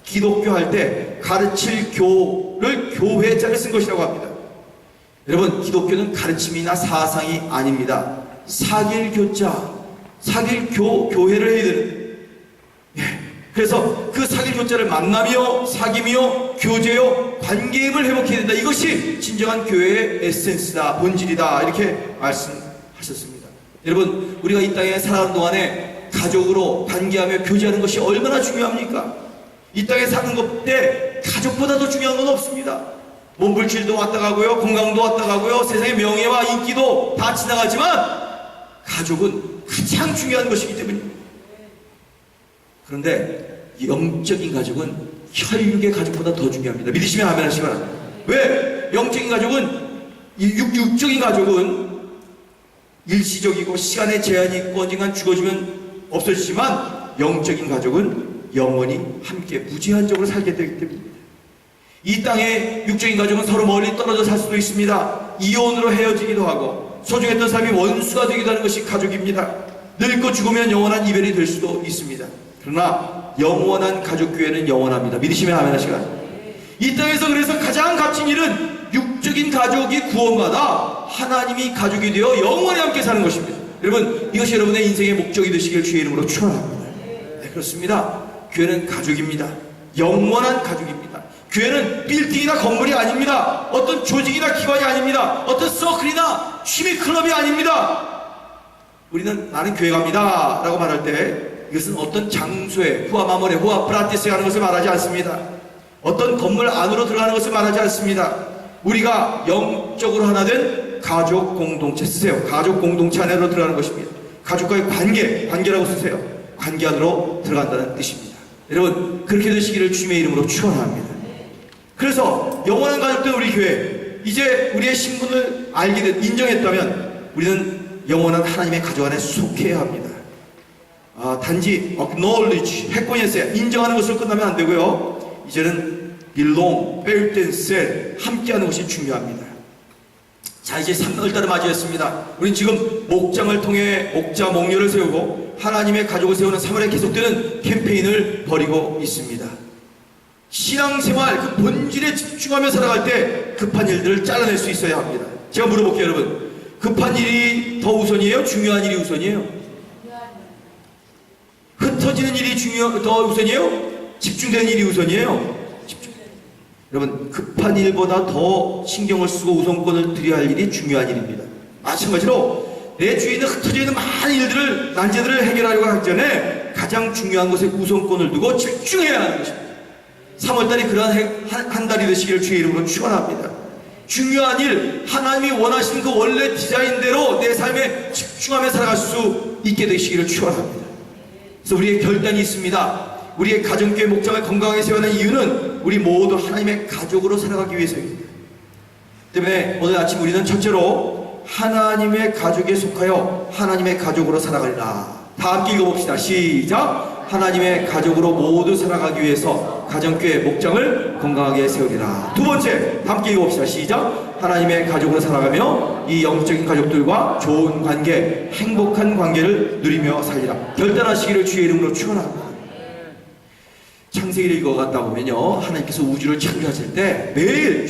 기독교 할 때 가르칠 교를 교회자를 쓴 것이라고 합니다. 여러분, 기독교는 가르침이나 사상이 아닙니다. 사귈 교자, 사귈 교회를 해야 되는데, 그래서 그 사귈 교자를 만나며 사귀며 교제요 관계임을 회복해야 된다. 이것이 진정한 교회의 에센스다, 본질이다, 이렇게 말씀하셨습니다. 여러분, 우리가 이 땅에 살아가는 동안에 가족으로 관계하며 교제하는 것이 얼마나 중요합니까? 이 땅에 사는 것 때 가족보다 더 중요한 건 없습니다. 몸불질도 왔다 가고요, 건강도 왔다 가고요, 세상의 명예와 인기도 다 지나가지만 가족은 가장 중요한 것이기 때문입니다. 그런데 영적인 가족은 혈육의 가족보다 더 중요합니다. 믿으시면 아멘 하시기 바랍니다. 왜? 영적인 가족은 육적인 가족은 일시적이고 시간의 제한이 있고 언젠간 죽어주면 없어지지만 영적인 가족은 영원히 함께 무제한적으로 살게 되기 때문입니다. 이 땅의 육적인 가족은 서로 멀리 떨어져 살 수도 있습니다. 이혼으로 헤어지기도 하고 소중했던 사람이 원수가 되기도 하는 것이 가족입니다. 늙고 죽으면 영원한 이별이 될 수도 있습니다. 그러나 영원한 가족교회는 영원합니다. 믿으시면 아멘 하시기 바랍니다. 이 땅에서 그래서 가장 값진 일은 육적인 가족이 구원받아 하나님이 가족이 되어 영원히 함께 사는 것입니다. 여러분, 이것이 여러분의 인생의 목적이 되시길 주의 이름으로 축원합니다. 네, 그렇습니다. 교회는 가족입니다. 영원한 가족입니다. 교회는 빌딩이나 건물이 아닙니다. 어떤 조직이나 기관이 아닙니다. 어떤 서클이나 취미 클럽이 아닙니다. 우리는 나는 교회 갑니다 라고 말할 때 이것은 어떤 장소에 후아마모레 후아 프라티스에 가는 것을 말하지 않습니다. 어떤 건물 안으로 들어가는 것을 말하지 않습니다. 우리가 영적으로 하나 된 가족 공동체 쓰세요. 가족 공동체 안으로 들어가는 것입니다. 가족과의 관계라고 쓰세요. 관계 안으로 들어간다는 뜻입니다. 여러분, 그렇게 되시기를 주님의 이름으로 축원합니다. 그래서 영원한 가족된 우리 교회, 이제 우리의 신분을 알게 된, 인정했다면 우리는 영원한 하나님의 가족 안에 속해야 합니다. 단지 acknowledge, 해권에서 인정하는 것으로 끝나면 안 되고요. 이제는 belong, felt and said, 함께하는 것이 중요합니다. 자, 이제 3월달을 맞이했습니다. 우린 지금 목장을 통해 목자 목료를 세우고 하나님의 가족을 세우는 3월에 계속되는 캠페인을 벌이고 있습니다. 신앙생활 그 본질에 집중하며 살아갈 때 급한 일들을 잘라낼 수 있어야 합니다. 제가 물어볼게요, 여러분. 급한 일이 더 우선이에요? 중요한 일이 우선이에요? 흩어지는 일이 더 우선이에요? 집중되는 일이 우선이에요? 여러분, 급한 일보다 더 신경을 쓰고 우선권을 드려야 할 일이 중요한 일입니다. 마찬가지로 내 주위에 있는 흩어져 있는 많은 일들을, 난제들을 해결하려고 하기 전에 가장 중요한 것에 우선권을 두고 집중해야 하는 것입니다. 3월달이 그러한 한 달이 되시기를 주의 이름으로 축원합니다. 중요한 일, 하나님이 원하시는 그 원래 디자인대로 내 삶에 집중하며 살아갈 수 있게 되시기를 축원합니다. 그래서 우리의 결단이 있습니다. 우리의 가정교회 목장을 건강하게 세워가는 이유는 우리 모두 하나님의 가족으로 살아가기 위해서입니다. 때문에 오늘 아침 우리는 첫째로 하나님의 가족에 속하여 하나님의 가족으로 살아가리라. 다 함께 읽어봅시다. 시작! 하나님의 가족으로 모두 살아가기 위해서 가정교회 목장을 건강하게 세우리라. 두 번째, 함께 읽어봅시다. 시작! 하나님의 가족으로 살아가며 이 영적인 가족들과 좋은 관계, 행복한 관계를 누리며 살리라. 결단하시기를 주의 이름으로 축원합니다. 창세기를 읽어갔다 보면요, 하나님께서 우주를 창조하실 때 매일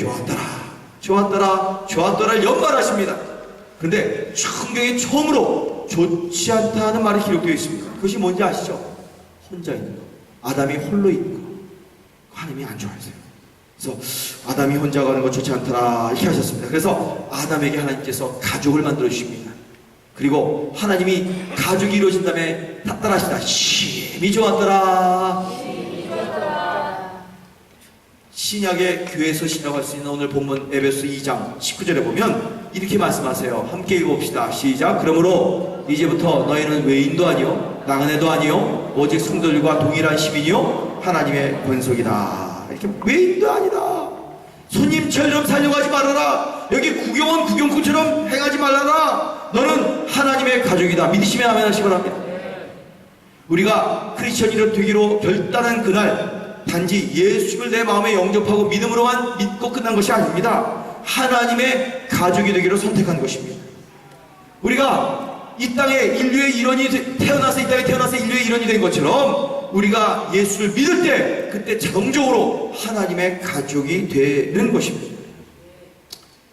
좋았더라를 연말하십니다. 그런데 성경에 처음으로 좋지 않다는 말이 기록되어 있습니다. 그것이 뭔지 아시죠? 혼자 있는 거, 아담이 홀로 있는 거, 하나님이 안 좋아하세요. 그래서 아담이 혼자 가는 거 좋지 않더라 이렇게 하셨습니다. 그래서 아담에게 하나님께서 가족을 만들어 주십니다. 그리고 하나님이 가족이 이루어진 다음에 따라하시다. 심히 좋았더라. 신약의 교회에서 신학할 수 있는 오늘 본문 에베소 2장 19절에 보면 이렇게 말씀하세요. 함께 읽어봅시다. 시작. 그러므로 이제부터 너희는 외인도 아니요 나그네도 아니요 오직 성도들과 동일한 시민이요 하나님의 권속이다. 이렇게 외인도 아니다. 손님처럼 살려고 하지 말아라. 여기 구경원 구경꾼처럼 행하지 말아라. 너는 하나님의 가족이다. 믿으시면 아멘 하시기 바랍니다. 우리가 크리스천이 되기로 결단한 그날 단지 예수를 내 마음에 영접하고 믿음으로만 믿고 끝난 것이 아닙니다. 하나님의 가족이 되기로 선택한 것입니다. 우리가 이 땅에 인류의 일원이 태어나서 이 땅에 태어나서 인류의 일원이 된 것처럼 우리가 예수를 믿을 때 그때 자동적으로 하나님의 가족이 되는 것입니다.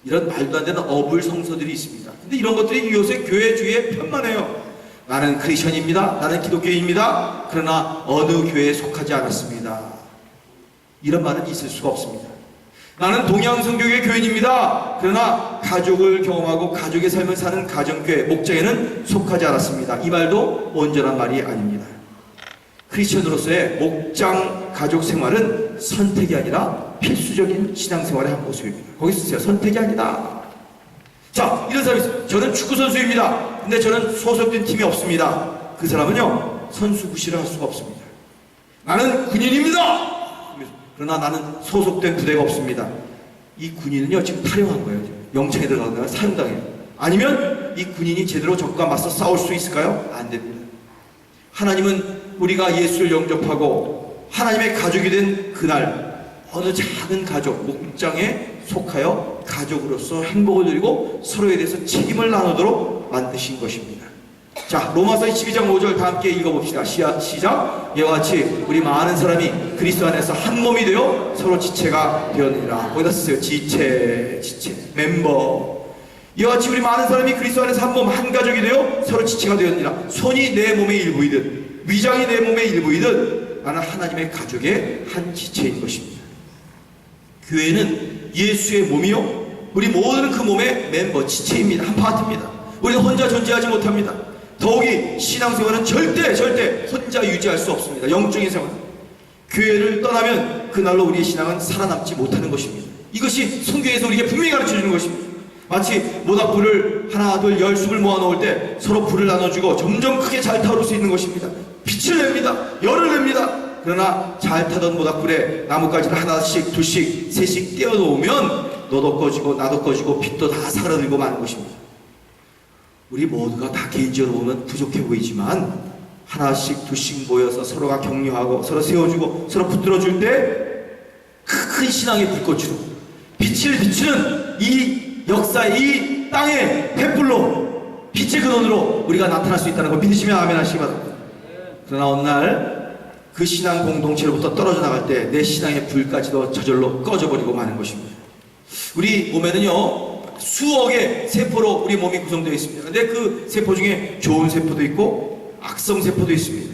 이런 말도 안 되는 어불 성서들이 있습니다. 근데 이런 것들이 요새 교회 주위에 편만해요. 나는 크리스천입니다. 나는 기독교인입니다. 그러나 어느 교회에 속하지 않았습니다. 이런 말은 있을 수가 없습니다. 나는 동양성교회 교인입니다. 그러나 가족을 경험하고 가족의 삶을 사는 가정교회 목장에는 속하지 않았습니다. 이 말도 온전한 말이 아닙니다. 크리스천으로서의 목장 가족 생활은 선택이 아니라 필수적인 신앙생활의 한 모습입니다. 거기 쓰세요. 선택이 아니다. 자, 이런 사람이 있어요. 저는 축구선수입니다. 근데 저는 소속된 팀이 없습니다. 그 사람은요, 선수 구실을 할 수가 없습니다. 나는 군인입니다. 그러나 나는 소속된 부대가 없습니다. 이 군인은요, 지금 탈영한 거예요. 영창에 들어가다가 사형당해요. 아니면 이 군인이 제대로 적과 맞서 싸울 수 있을까요? 안 됩니다. 하나님은 우리가 예수를 영접하고 하나님의 가족이 된 그날 어느 작은 가족, 목장에 속하여 가족으로서 행복을 누리고 서로에 대해서 책임을 나누도록 만드신 것입니다. 자, 로마서 12장 5절 다 함께 읽어봅시다. 시작. 이와 같이 우리 많은 사람이 그리스도 안에서 한 몸이 되어 서로 지체가 되었느니라. 거기다 쓰세요. 지체, 멤버. 이와 같이 우리 많은 사람이 그리스도 안에서 한 몸, 한 가족이 되어 서로 지체가 되었느니라. 손이 내 몸의 일부이듯 위장이 내 몸의 일부이듯 나는 하나님의 가족의 한 지체인 것입니다. 교회는 예수의 몸이요, 우리 모두는 그 몸의 멤버, 지체입니다. 한 파트입니다. 우리는 혼자 존재하지 못합니다. 더욱이 신앙생활은 절대 혼자 유지할 수 없습니다. 영적인 생활. 교회를 떠나면 그날로 우리의 신앙은 살아남지 못하는 것입니다. 이것이 성경에서 우리에게 분명히 가르쳐주는 것입니다. 마치 모닥불을 하나 둘 10숲을 모아놓을 때 서로 불을 나눠주고 점점 크게 잘 타오를 수 있는 것입니다. 빛을 냅니다. 열을 냅니다. 그러나 잘 타던 모닥불에 나뭇가지를 하나씩 둘씩 셋씩 떼어놓으면 너도 꺼지고 나도 꺼지고 빛도 다 사라들고 마는 것입니다. 우리 모두가 다 개인적으로 보면 부족해 보이지만 하나씩 둘씩 모여서 서로가 격려하고 서로 세워주고 서로 붙들어줄 때 큰 신앙의 불꽃으로 빛을 비추는 이 역사의 이 땅의 횃불로 빛의 근원으로 우리가 나타날 수 있다는 걸 믿으시면 아멘 하시기 바랍니다. 그러나 어느 날 그 신앙 공동체로부터 떨어져 나갈 때 내 신앙의 불까지도 저절로 꺼져버리고 마는 것입니다. 우리 몸에는요 수억의 세포로 우리 몸이 구성되어 있습니다. 근데 그 세포 중에 좋은 세포도 있고 악성 세포도 있습니다.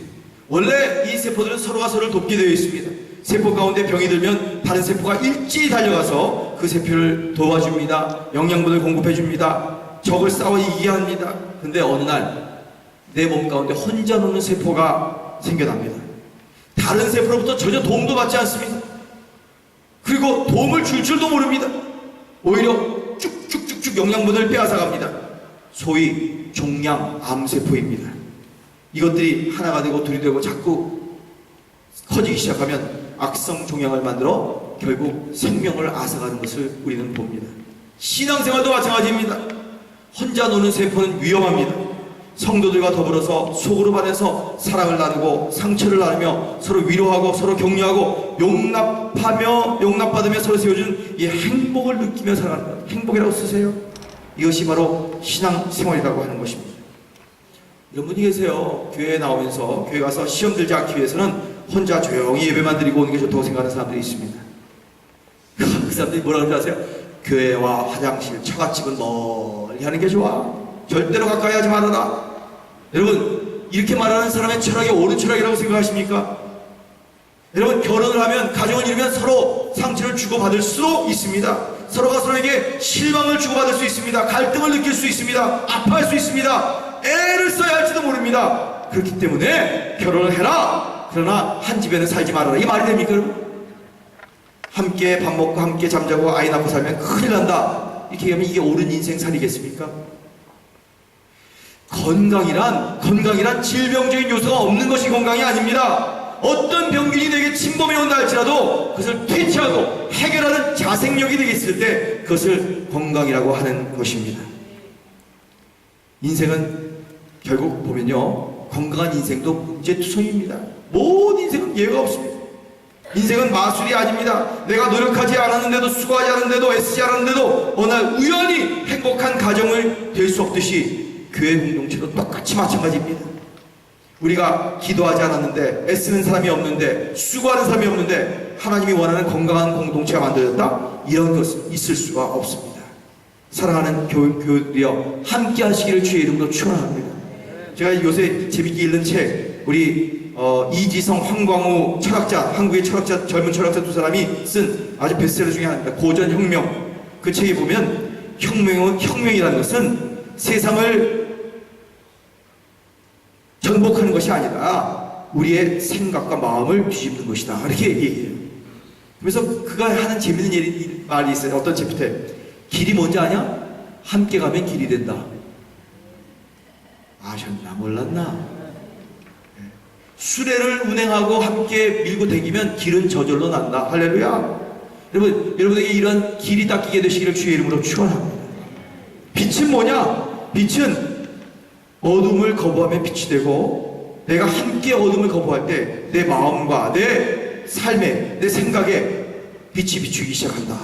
원래 이 세포들은 서로가 서로를 돕게 되어 있습니다. 세포 가운데 병이 들면 다른 세포가 일제히 달려가서 그 세포를 도와줍니다. 영양분을 공급해줍니다. 적을 싸워 이기게 합니다. 근데 어느 날 내 몸 가운데 혼자 노는 세포가 생겨납니다. 다른 세포로부터 전혀 도움도 받지 않습니다. 그리고 도움을 줄 줄도 모릅니다. 오히려 쭉쭉쭉쭉 영양분을 빼앗아갑니다. 소위 종양 암세포입니다. 이것들이 하나가 되고 둘이 되고 자꾸 커지기 시작하면 악성 종양을 만들어 결국 생명을 앗아가는 것을 우리는 봅니다. 신앙생활도 마찬가지입니다. 혼자 노는 세포는 위험합니다. 성도들과 더불어서 소그룹안에서 사랑을 나누고 상처를 나누며 서로 위로하고 서로 격려하고 용납받으며 서로 세워주는 이 행복을 느끼며 살아가는 것. 행복이라고 쓰세요. 이것이 바로 신앙생활이라고 하는 것입니다. 이런 분이 계세요. 교회에 나오면서 교회 가서 시험 들지 않기 위해서는 혼자 조용히 예배만 드리고 오는 게 좋다고 생각하는 사람들이 있습니다. 그 사람들이 뭐라고 그러지 아세요? 교회와 화장실, 처갓집은 멀리 하는 게 좋아. 절대로 가까이 하지 말아라. 여러분, 이렇게 말하는 사람의 철학이 옳은 철학이라고 생각하십니까? 여러분, 결혼을 하면, 가정을 이루면 서로 상처를 주고받을 수 있습니다. 서로가 서로에게 실망을 주고받을 수 있습니다. 갈등을 느낄 수 있습니다. 아파할 수 있습니다. 애를 써야 할지도 모릅니다. 그렇기 때문에 결혼을 해라. 그러나 한 집에는 살지 말아라. 이 말이 됩니까, 여러분? 함께 밥 먹고 함께 잠자고 아이 낳고 살면 큰일 난다. 이렇게 하면 이게 옳은 인생살이겠습니까? 건강이란 질병적인 요소가 없는 것이 건강이 아닙니다. 어떤 병균이 내게 침범해 온다 할지라도 그것을 퇴치하고 해결하는 자생력이 되겠을 때 그것을 건강이라고 하는 것입니다. 인생은 결국 보면요, 건강한 인생도 문제투성입니다. 모든 인생은 예외가 없습니다. 인생은 마술이 아닙니다. 내가 노력하지 않았는데도, 수고하지 않았는데도, 애쓰지 않았는데도 어느 날 우연히 행복한 가정을 될 수 없듯이 교회 공동체도 똑같이 마찬가지입니다. 우리가 기도하지 않았는데, 애쓰는 사람이 없는데, 수고하는 사람이 없는데 하나님이 원하는 건강한 공동체가 만들어졌다? 이런 것은 있을 수가 없습니다. 사랑하는 교우들이여, 함께 하시기를 주의 이름으로 축원합니다. 제가 요새 재밌게 읽는 책, 우리 이지성, 황광우 철학자, 한국의 철학자, 젊은 철학자 두 사람이 쓴 아주 베스트셀러 중에 하나입니다. 고전혁명. 그 책에 보면 혁명이라는 것은 세상을 전복하는 것이 아니라 우리의 생각과 마음을 뒤집는 것이다. 이렇게 얘기해요. 그래서 그가 하는 재밌는 말이 있어요. 어떤 챕터에 길이 뭔지 아냐? 함께 가면 길이 된다. 아셨나 몰랐나? 수레를 운행하고 함께 밀고 다니면 길은 저절로 난다. 할렐루야. 여러분에게 이런 길이 닦이게 되시기를 주의 이름으로 축원합니다. 빛은 뭐냐? 빛은 어둠을 거부하면 빛이 되고, 내가 함께 어둠을 거부할 때 내 마음과 내 삶에, 내 생각에 빛이 비추기 시작한다.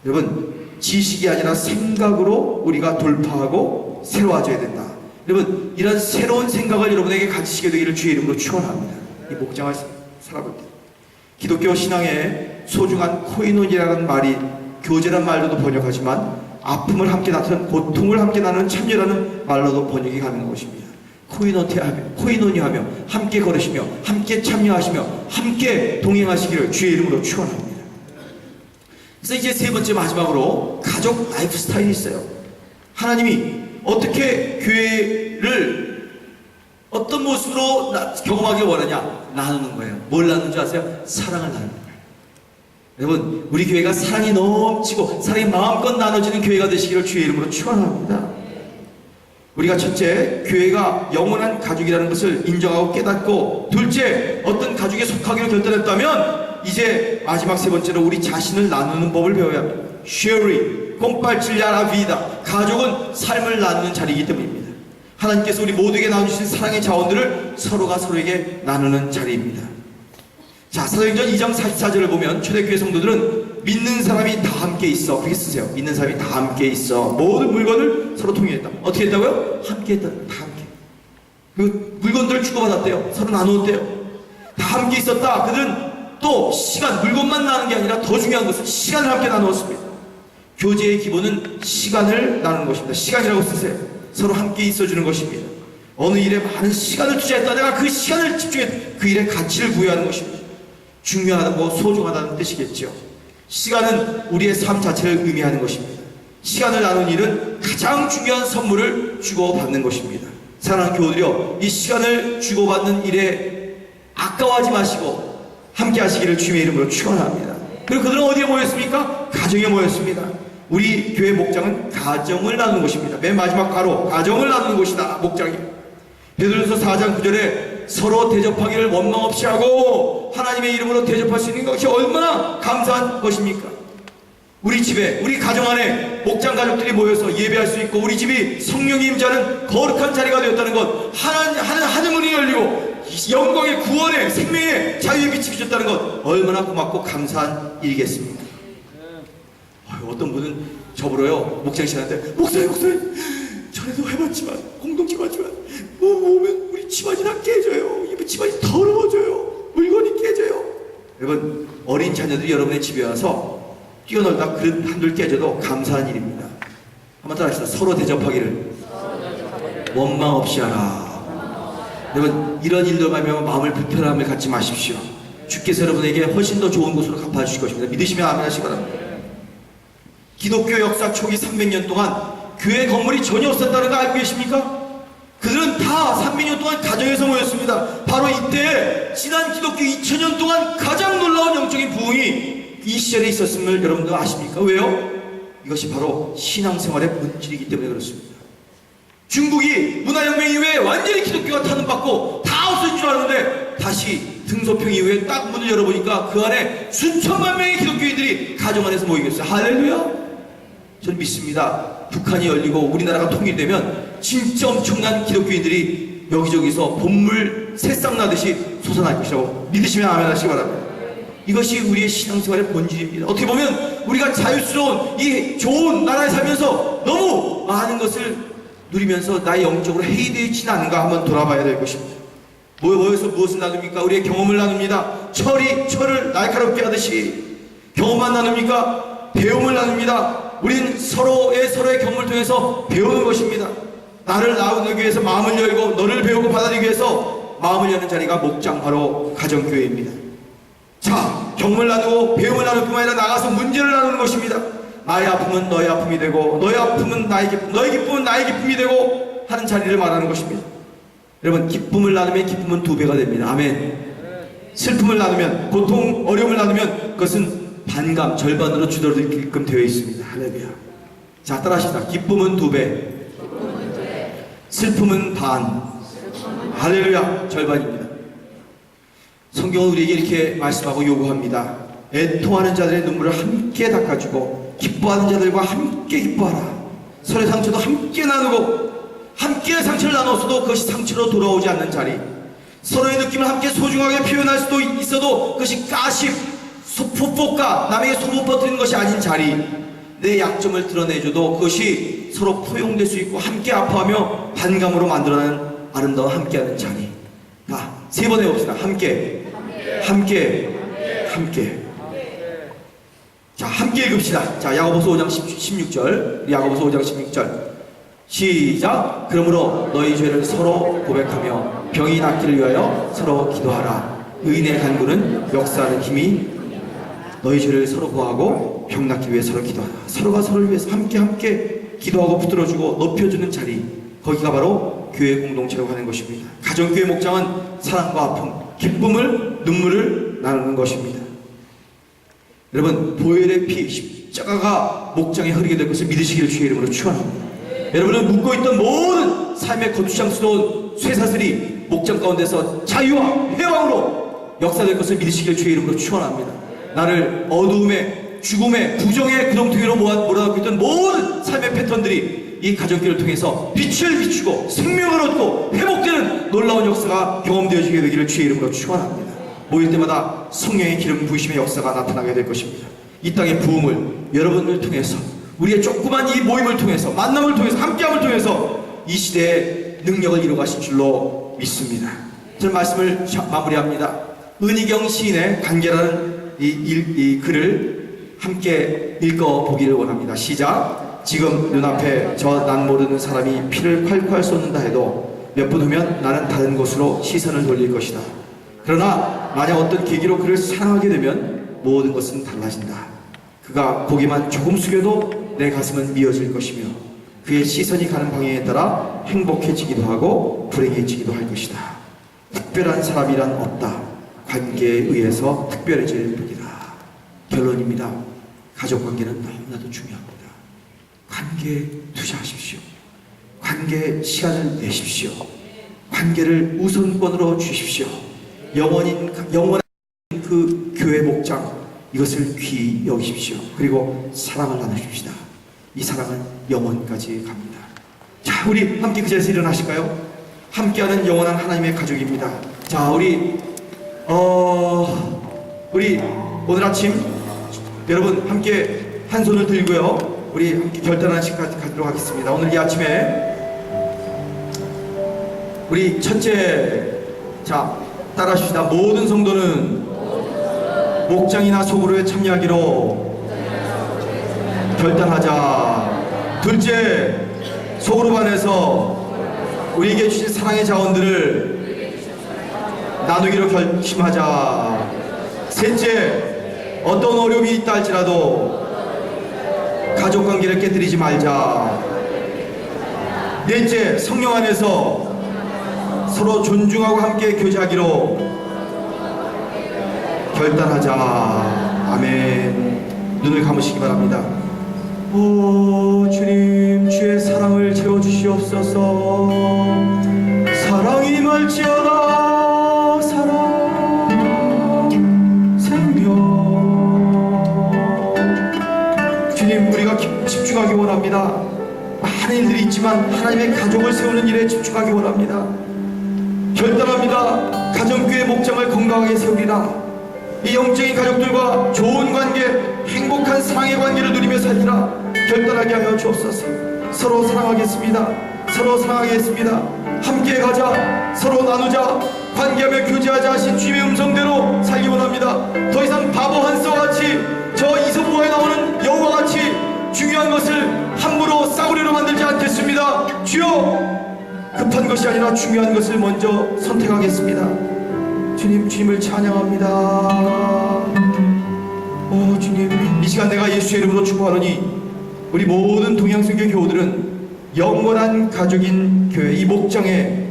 여러분, 지식이 아니라 생각으로 우리가 돌파하고 새로워져야 된다. 여러분, 이런 새로운 생각을 여러분에게 가지시게 되기를 주의 이름으로 축원합니다. 이 목장을 살아볼게요. 기독교 신앙의 소중한 코이노니라는 말이 교제란 말로도 번역하지만 아픔을 함께 나누는, 고통을 함께 나누는 참여라는 말로도 번역이 가능한 것입니다. 코이노니하며 함께 걸으시며 함께 참여하시며 함께 동행하시기를 주의 이름으로 축원합니다. 그래서 이제 세 번째 마지막으로 가족 라이프 스타일이 있어요. 하나님이 어떻게 교회를 어떤 모습으로 경험하길 원하냐? 나누는 거예요. 뭘 나누는 줄 아세요? 사랑을 나누는 거예요. 여러분, 우리 교회가 사랑이 넘치고 사랑이 마음껏 나눠지는 교회가 되시기를 주의 이름으로 축원합니다. 우리가 첫째, 교회가 영원한 가족이라는 것을 인정하고 깨닫고, 둘째, 어떤 가족에 속하기로 결단했다면 이제 마지막 세 번째로 우리 자신을 나누는 법을 배워야 합니다. Sharing, compartir la vida. 가족은 삶을 나누는 자리이기 때문입니다. 하나님께서 우리 모두에게 나눠주신 사랑의 자원들을 서로가 서로에게 나누는 자리입니다. 자, 사도행전 2장 44절을 보면 초대교회 성도들은 믿는 사람이 다 함께 있어. 그렇게 쓰세요. 믿는 사람이 다 함께 있어. 모든 물건을 서로 통일했다. 어떻게 했다고요? 함께 했다. 다 함께. 그리고 물건들을 주고받았대요. 서로 나누었대요. 다 함께 있었다. 그들은 또 시간, 물건만 나누는 게 아니라 더 중요한 것은 시간을 함께 나누었습니다. 교제의 기본은 시간을 나누는 것입니다. 시간이라고 쓰세요. 서로 함께 있어주는 것입니다. 어느 일에 많은 시간을 투자했다. 내가 그 시간을 집중해 그 일의 가치를 부여하는 것입니다. 중요하고 소중하다는 뜻이겠죠. 시간은 우리의 삶 자체를 의미하는 것입니다. 시간을 나누는 일은 가장 중요한 선물을 주고받는 것입니다. 사랑하는 교우들이여, 이 시간을 주고받는 일에 아까워하지 마시고 함께 하시기를 주님의 이름으로 축원합니다. 그리고 그들은 어디에 모였습니까? 가정에 모였습니다. 우리 교회 목장은 가정을 나누는 것입니다. 맨 마지막 가로, 가정을 나누는 곳이다. 목장이. 베드로전서 4장 9절에 서로 대접하기를 원망 없이 하고 하나님의 이름으로 대접할 수 있는 것이 얼마나 감사한 것입니까? 우리 집에, 우리 가정 안에 목장 가족들이 모여서 예배할 수 있고, 우리 집이 성령이 임재하는 거룩한 자리가 되었다는 것, 하늘문이 열리고 영광의 구원의 생명의 자유의 빛이 비쳤다는 것, 얼마나 고맙고 감사한 일이겠습니까? 어떤 분은 저보러요, 목장 시간인데, 목사님 전에도 해봤지만, 공동체가 왔지만 오면 우리 집안이 다 깨져요. 집안이 더러워져요. 물건이 깨져요. 여러분, 어린 자녀들이 여러분의 집에 와서 뛰어놀다 그릇 한둘 깨져도 감사한 일입니다. 한번 따라합시다. 서로 대접하기를 원망 없이 하라. 여러분, 이런 일로 말미암아 마음을 불편함을 갖지 마십시오. 주께서 여러분에게 훨씬 더 좋은 곳으로 갚아주실 것입니다. 믿으시면 아멘 하시기 바랍니다. 기독교 역사 초기 300년 동안 교회 건물이 전혀 없었다는 거 알고 계십니까? 그들은 다 300년 동안 가정에서 모였습니다. 바로 이때 지난 기독교 2000년 동안 가장 놀라운 영적인 부흥이 이 시절에 있었음을 여러분도 아십니까? 왜요? 이것이 바로 신앙생활의 본질이기 때문에 그렇습니다. 중국이 문화혁명 이후에 완전히 기독교가 타는받고 다 없어진 줄 알았는데 다시 등소평 이후에 딱 문을 열어보니까 그 안에 수천만 명의 기독교인들이 가정 안에서 모이고 있어요. 할렐루야! 저는 믿습니다. 북한이 열리고 우리나라가 통일되면 진짜 엄청난 기독교인들이 여기저기서 본물 새싹 나듯이 솟아날 것이라고 믿으시면 아멘 하시기 바랍니다. 이것이 우리의 신앙생활의 본질입니다. 어떻게 보면 우리가 자유스러운 이 좋은 나라에 살면서 너무 많은 것을 누리면서 나의 영적으로 해이되어 있지는 않은가 한번 돌아봐야 될 것입니다. 모여서 무엇을 나눕니까? 우리의 경험을 나눕니다. 철을 날카롭게 하듯이 경험만 나눕니까? 배움을 나눕니다. 우린 서로의 경험을 통해서 배우는 것입니다. 나를 나누기 위해서 마음을 열고 너를 배우고 받아들이기 위해서 마음을 여는 자리가 목장, 바로 가정교회입니다. 자, 경험을 나누고 배움을 나눌 뿐만 아니라 나가서 문제를 나누는 것입니다. 나의 아픔은 너의 아픔이 되고 너의 아픔은 나의 기쁨, 너의 기쁨은 나의 기쁨이 되고 하는 자리를 말하는 것입니다. 여러분, 기쁨을 나누면 기쁨은 2배가 됩니다. 아멘. 슬픔을 나누면, 고통, 어려움을 나누면 그것은 반감, 절반으로 줄어들게끔 되어 있습니다. 할렐루야. 자, 따라하시다. 기쁨은 2배, 슬픔은 반. 할렐루야. 절반입니다. 성경은 우리에게 이렇게 말씀하고 요구합니다. 애통하는 자들의 눈물을 함께 닦아주고 기뻐하는 자들과 함께 기뻐하라. 서로의 상처도 함께 나누고 함께 상처를 나눴어도 그것이 상처로 돌아오지 않는 자리, 서로의 느낌을 함께 소중하게 표현할 수도 있어도 그것이 가십, 폭가, 남에게 소문 퍼뜨리는 것이 아닌 자리, 내 약점을 드러내줘도 그것이 서로 포용될 수 있고 함께 아파하며 반감으로 만들어내는 아름다운 함께하는 자리. 자, 3번 해봅시다. 함께, 함께, 함께. 자, 함께 읽읍시다. 자, 야고보서 5장 16절. 야고보서 5장 16절. 시작. 그러므로 너희 죄를 서로 고백하며 병이 낫기를 위하여 서로 기도하라. 의인의 간구는 역사하는 힘이. 너희 죄를 서로 구하고 병 낫기 위해 서로 기도하라. 서로가 서로를 위해서 함께 기도하고 붙들어주고 높여주는 자리, 거기가 바로 교회 공동체라고 하는 것입니다. 가정교회 목장은 사랑과 아픔, 기쁨을, 눈물을 나누는 것입니다. 여러분, 보혈의 피, 십자가가 목장에 흐르게 될 것을 믿으시기를 주의 이름으로 축원합니다. 여러분은 묻고 있던 모든 삶의 거두장스러운 쇠사슬이 목장 가운데서 자유와 회왕으로 역사될 것을 믿으시기를 주의 이름으로 축원합니다. 나를 어두움에, 죽음에, 부정의 구덩텅이로 몰아넣고 있던 모든 삶의 패턴들이 이 가정교회를 통해서 빛을 비추고 생명을 얻고 회복되는 놀라운 역사가 경험되어지게 되기를 주의 이름으로 축원합니다. 모일 때마다 성령의 기름 부으심의 역사가 나타나게 될 것입니다. 이 땅의 부흥을 여러분을 통해서, 우리의 조그만 이 모임을 통해서, 만남을 통해서, 함께함을 통해서 이 시대의 능력을 이루어가신 줄로 믿습니다. 저는 말씀을 마무리합니다. 은희경 시인의 관계라는 이 글을 함께 읽어보기를 원합니다. 시작. 지금 눈앞에 저 난 모르는 사람이 피를 콸콸 쏟는다 해도 몇 분 후면 나는 다른 곳으로 시선을 돌릴 것이다. 그러나 만약 어떤 계기로 그를 사랑하게 되면 모든 것은 달라진다. 그가 고개만 조금 숙여도 내 가슴은 미어질 것이며 그의 시선이 가는 방향에 따라 행복해지기도 하고 불행해지기도 할 것이다. 특별한 사람이란 없다. 관계에 의해서 특별해질 뿐이다. 결론입니다. 가족관계는 너무나도 중요합니다. 관계에 투자하십시오. 관계에 시간을 내십시오. 관계를 우선권으로 주십시오. 영원한 그 교회 목장, 이것을 귀히 여기십시오. 그리고 사랑을 나누십시다. 이 사랑은 영원까지 갑니다. 자, 우리 함께 그 자리에서 일어나실까요? 함께하는 영원한 하나님의 가족입니다. 자, 우리 오늘 아침 여러분 함께 한 손을 들고요, 우리 함께 결단하는 시간 갖도록 하겠습니다. 오늘 이 아침에 우리 첫째, 자, 따라하십시다. 모든 성도는 목장이나 소그룹에 참여하기로 결단하자. 둘째, 소그룹 안에서 우리에게 주신 사랑의 자원들을 나누기로 결심하자. 셋째, 어떤 어려움이 있다 할지라도 가족관계를 깨뜨리지 말자. 넷째, 성령 안에서 서로 존중하고 함께 교제하기로 결단하자. 아멘. 눈을 감으시기 바랍니다. 오 주님, 주의 사랑을 채워주시옵소서. 사랑이 말지어다. 사랑 생명. 주님, 우리가 집중하기 원합니다. 많은 일들이 있지만 하나님의 가족을 세우는 일에 집중하기 원합니다. 결단합니다. 가정교회 목장을 건강하게 세우리라. 이 영적인 가족들과 좋은 관계, 행복한 사랑의 관계를 누리며 살리라. 결단하게 하여 주옵소서. 서로 사랑하겠습니다. 서로 사랑하겠습니다. 함께 가자. 서로 나누자. 관계하며 교제하자 하신 주님의 음성대로 살기 원합니다. 더 이상 바보 한서와 같이, 저 이성부에 나오는 여우와 같이 중요한 것을 함부로 싸구려로 만들지 않겠습니다. 주여, 급한 것이 아니라 중요한 것을 먼저 선택하겠습니다. 주님, 주님을 찬양합니다. 오 주님, 이 시간 내가 예수의 이름으로 축복하노니 우리 모든 동양선교 교우들은 영원한 가족인 교회 이 목장에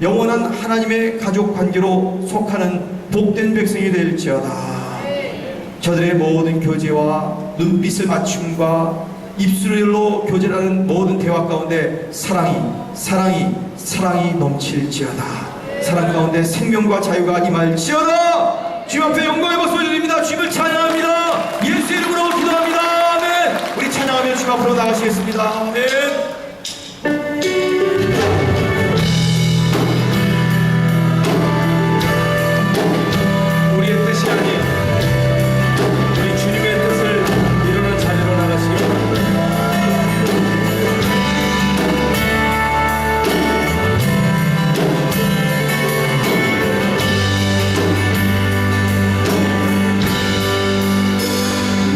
영원한 하나님의 가족 관계로 속하는 복된 백성이 될지어다. 저들의 모든 교제와 눈빛을 맞춤과 입술로 교제하는 모든 대화 가운데 사랑이 넘칠지어다. 사랑 가운데 생명과 자유가 임할지어다. 주님 앞에 영광의 박수 드립니다. 주님을 찬양합니다. 예수 이름으로 기도합니다. 아멘. 우리 찬양하며 주님 앞으로 나가시겠습니다. 아멘. 우리의 뜻이 아닌 우리 주님의 뜻을 이루는 자리로 나가시기 바랍니다.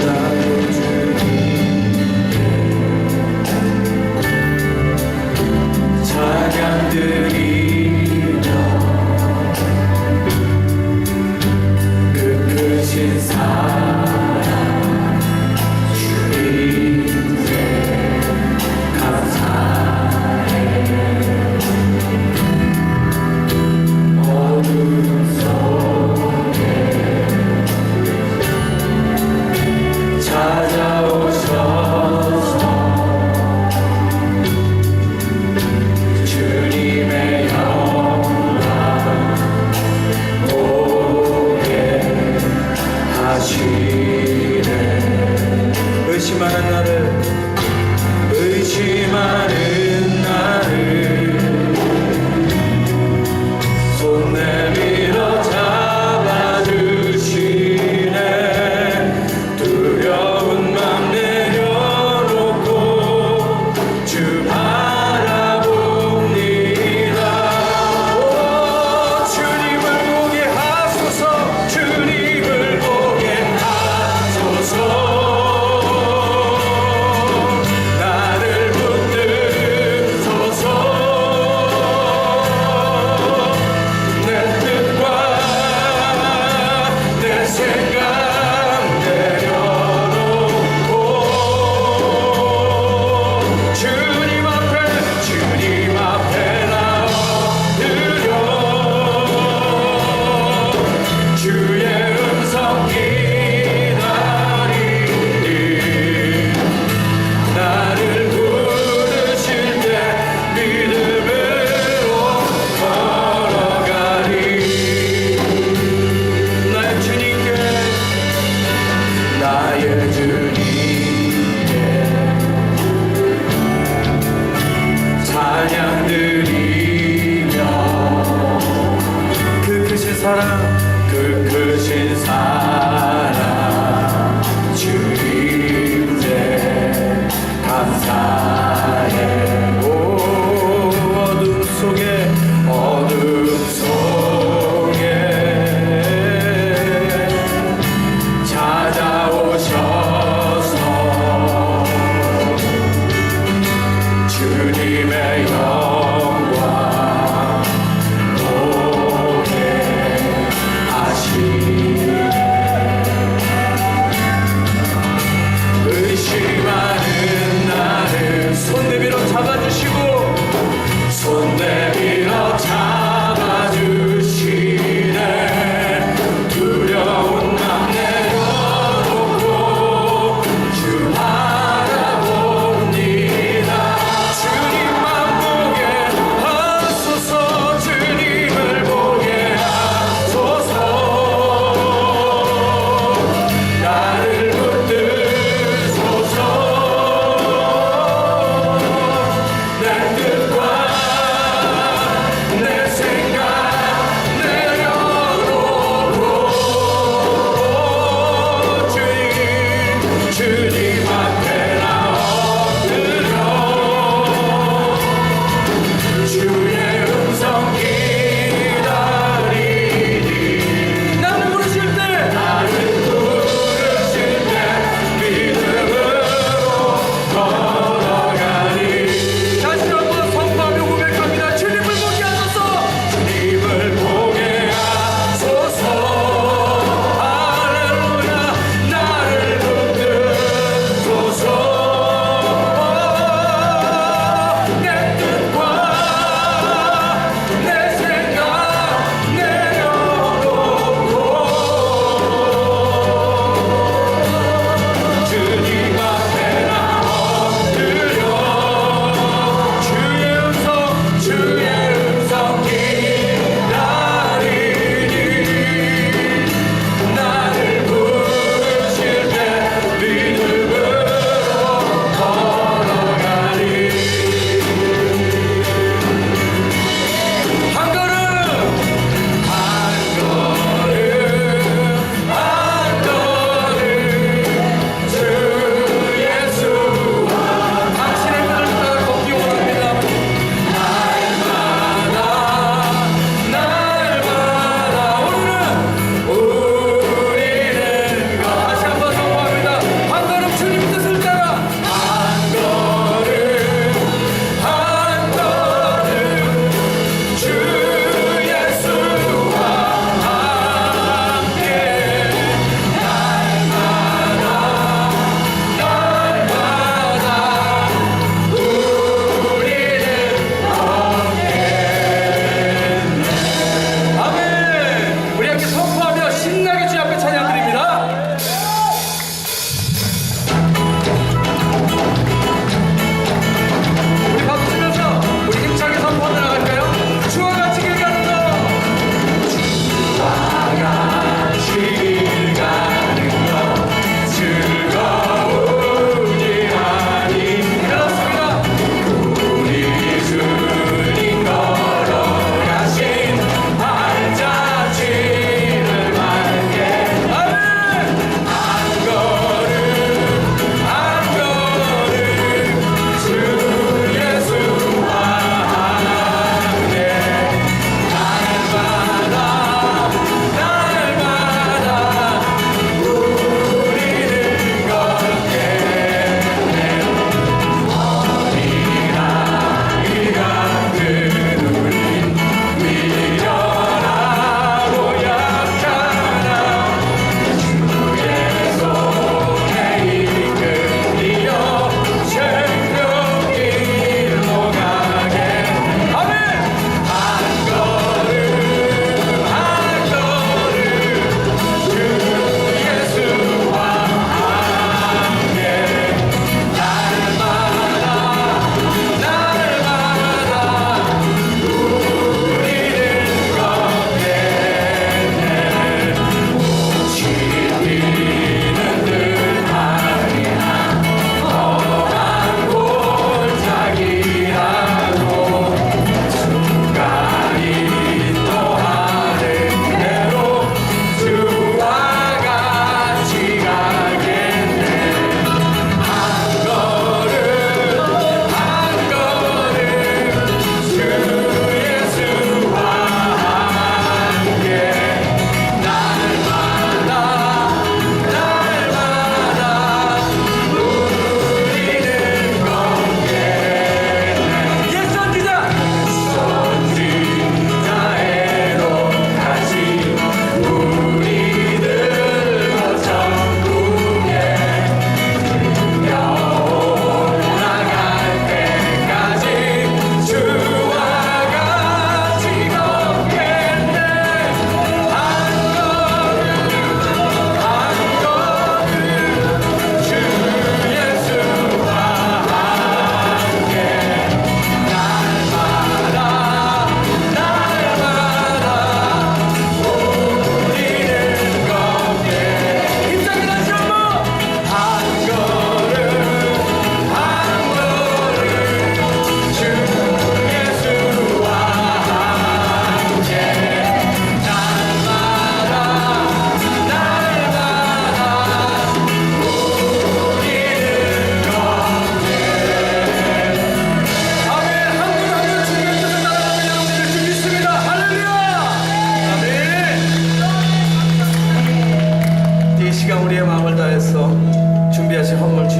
나의 주님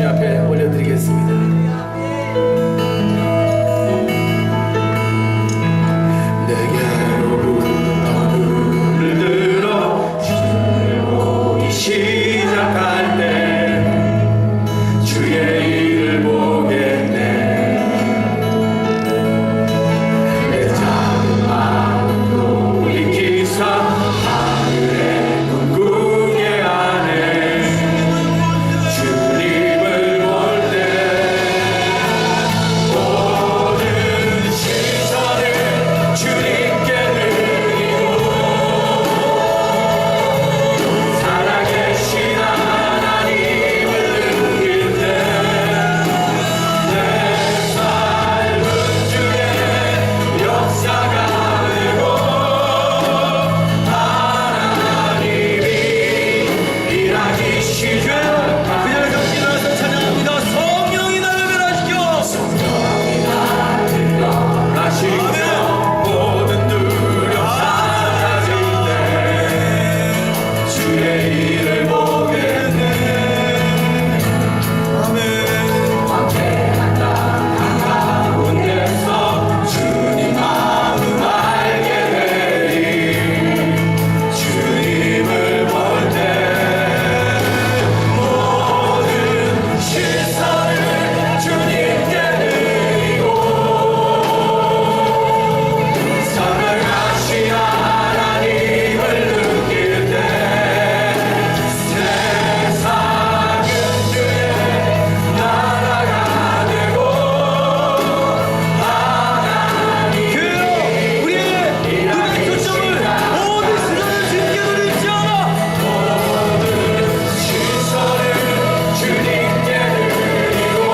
앞에 올려드리겠습니다. 내게로부터 눈을 들어 주를 보기 시작할 때 주의 일을 보겠네. 내 작은 마음도 익히사 하늘의 꿈꾸게 하네. 주님을 볼 때 모든 시선을 주님께 드리고 살아계신 하나님을 느낄 때 내 삶은 주의 역사가 되고 하나님이 일하기 시작합니다. 그 자리에서 일어나서 찬양합니다. 성령이 나를 변화시켜 성령이 나를 변화시켜 모든 두려움 사라질 때 주의 일을 보겠네. 아멘. 황폐한 땅 가운데서 주님 마음 알게 되리. 주님을 볼 때 모든 시선을 주님께 드리고 살아가신 하나님을 느낄 때 세상은 주의 나라가 되고 하나님이 우리의 눈의 초점을 모든 시선을 주님께 돌리시오. 모든 시선을 주님께 드리고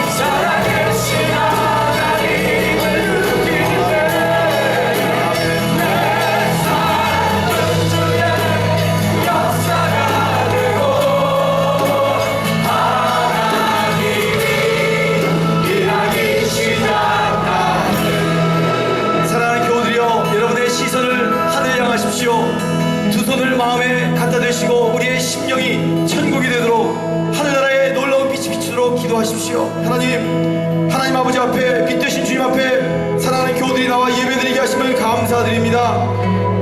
살아계신 하나님을 느낄 때내 삶은 주의 역사가 되고 하나님이 일하기 시작하네. 사랑하는 교우들이여, 여러분의 시선을 하늘에 향하십시오. 두 손을 마음에 갖다 대시고 우리의 심령이 천국이 되도록 하늘나라의 놀라운 빛이 비추도록 기도하십시오. 하나님 아버지 앞에, 빛 되신 주님 앞에 사랑하는 교우들이 나와 예배드리게 하심을 감사드립니다.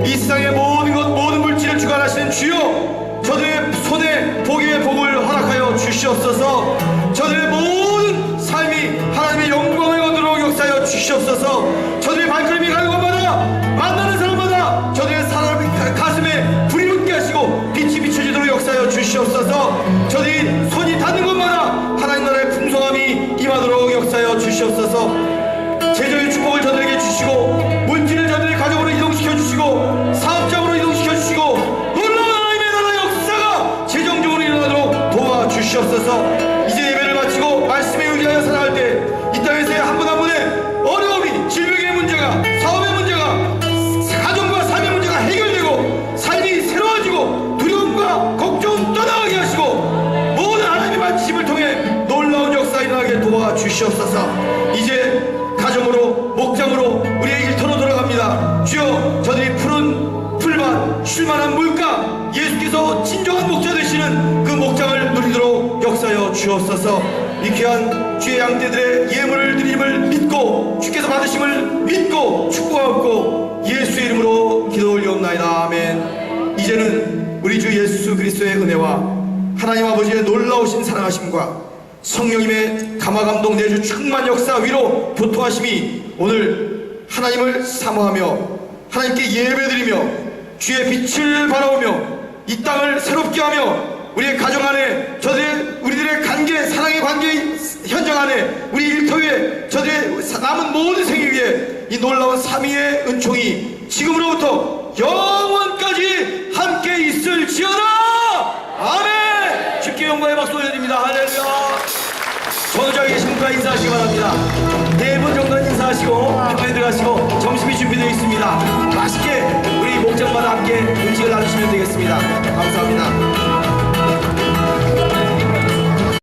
이 세상의 모든 것, 모든 물질을 주관하시는 주여, 저들의 손에 복의 복을 허락하여 주시옵소서. 저들의 모든 삶이 하나님의 영광을 얻도록 역사하여 주시옵소서. 저들의 발걸음이 가는 곳마다, 만나는 사람마다 저들의 사람 가슴에 불이 붙게 하시고 빛이 비춰지도록 역사하여 주시옵소서. 저들이 손이 닿는 곳마다 하나님 나라의 풍성함이 임하도록 역사하여 주시옵소서. 재정의 축복을 저들에게 주시고 물질을 저들의 가정으로 이동시켜 주시고 사업장으로 이동시켜 주시고 놀라운 하나님의 나라 역사가 재정적으로 일어나도록 도와주시옵소서. 이제 예배를 마치고 말씀에 의지하여 살아갈 때 이 땅에서의 한 분 한 분의 어려움이, 질병의 문제가, 사업의 문제가, 가정과 삶의 문제가 해결되고 삶이 새로워지고 두려움과 걱정 떠나가게 하시고 모든 하나님의 말씀을 통해 놀라운 역사 일어나게 도와주시옵소서. 이제 가정으로, 목장으로, 우리의 일터로 돌아갑니다. 주여, 저들이 푸른 풀밭, 쉴만한 물가, 예수께서 진정한 목자 되시는 그 목장을 누리도록 역사하여 주옵소서. 이 귀한 주의 양떼들의 예물을 드림을 믿고 주께서 받으심을 믿고 축복하고 예수의 이름으로 기도 올리옵나이다. 아멘. 이제는 우리 주 예수 그리스도의 은혜와 하나님 아버지의 놀라우신 사랑하심과 성령님의 감화감동 내주 충만 역사 위로 교통하심이 오늘 하나님을 사모하며 하나님께 예배드리며 주의 빛을 바라보며 이 땅을 새롭게 하며 우리의 가정 안에, 우리들의 관계, 사랑의 관계 현장 안에, 우리 일터에, 저들의 남은 모든 생애 위에 이 놀라운 삼위의 은총이 지금으로부터 영원까지 함께 있을지어다. 아멘. 주께 영광의 박수 올려드립니다. 할렐루야. 전우자에 계신 분과 인사하시기 바랍니다. 네 분 정도는 인사하시고 편에 들어가시고 점심이 준비되어 있습니다. 맛있게 우리 목장마다 함께 음식을 나누시면 되겠습니다. 감사합니다.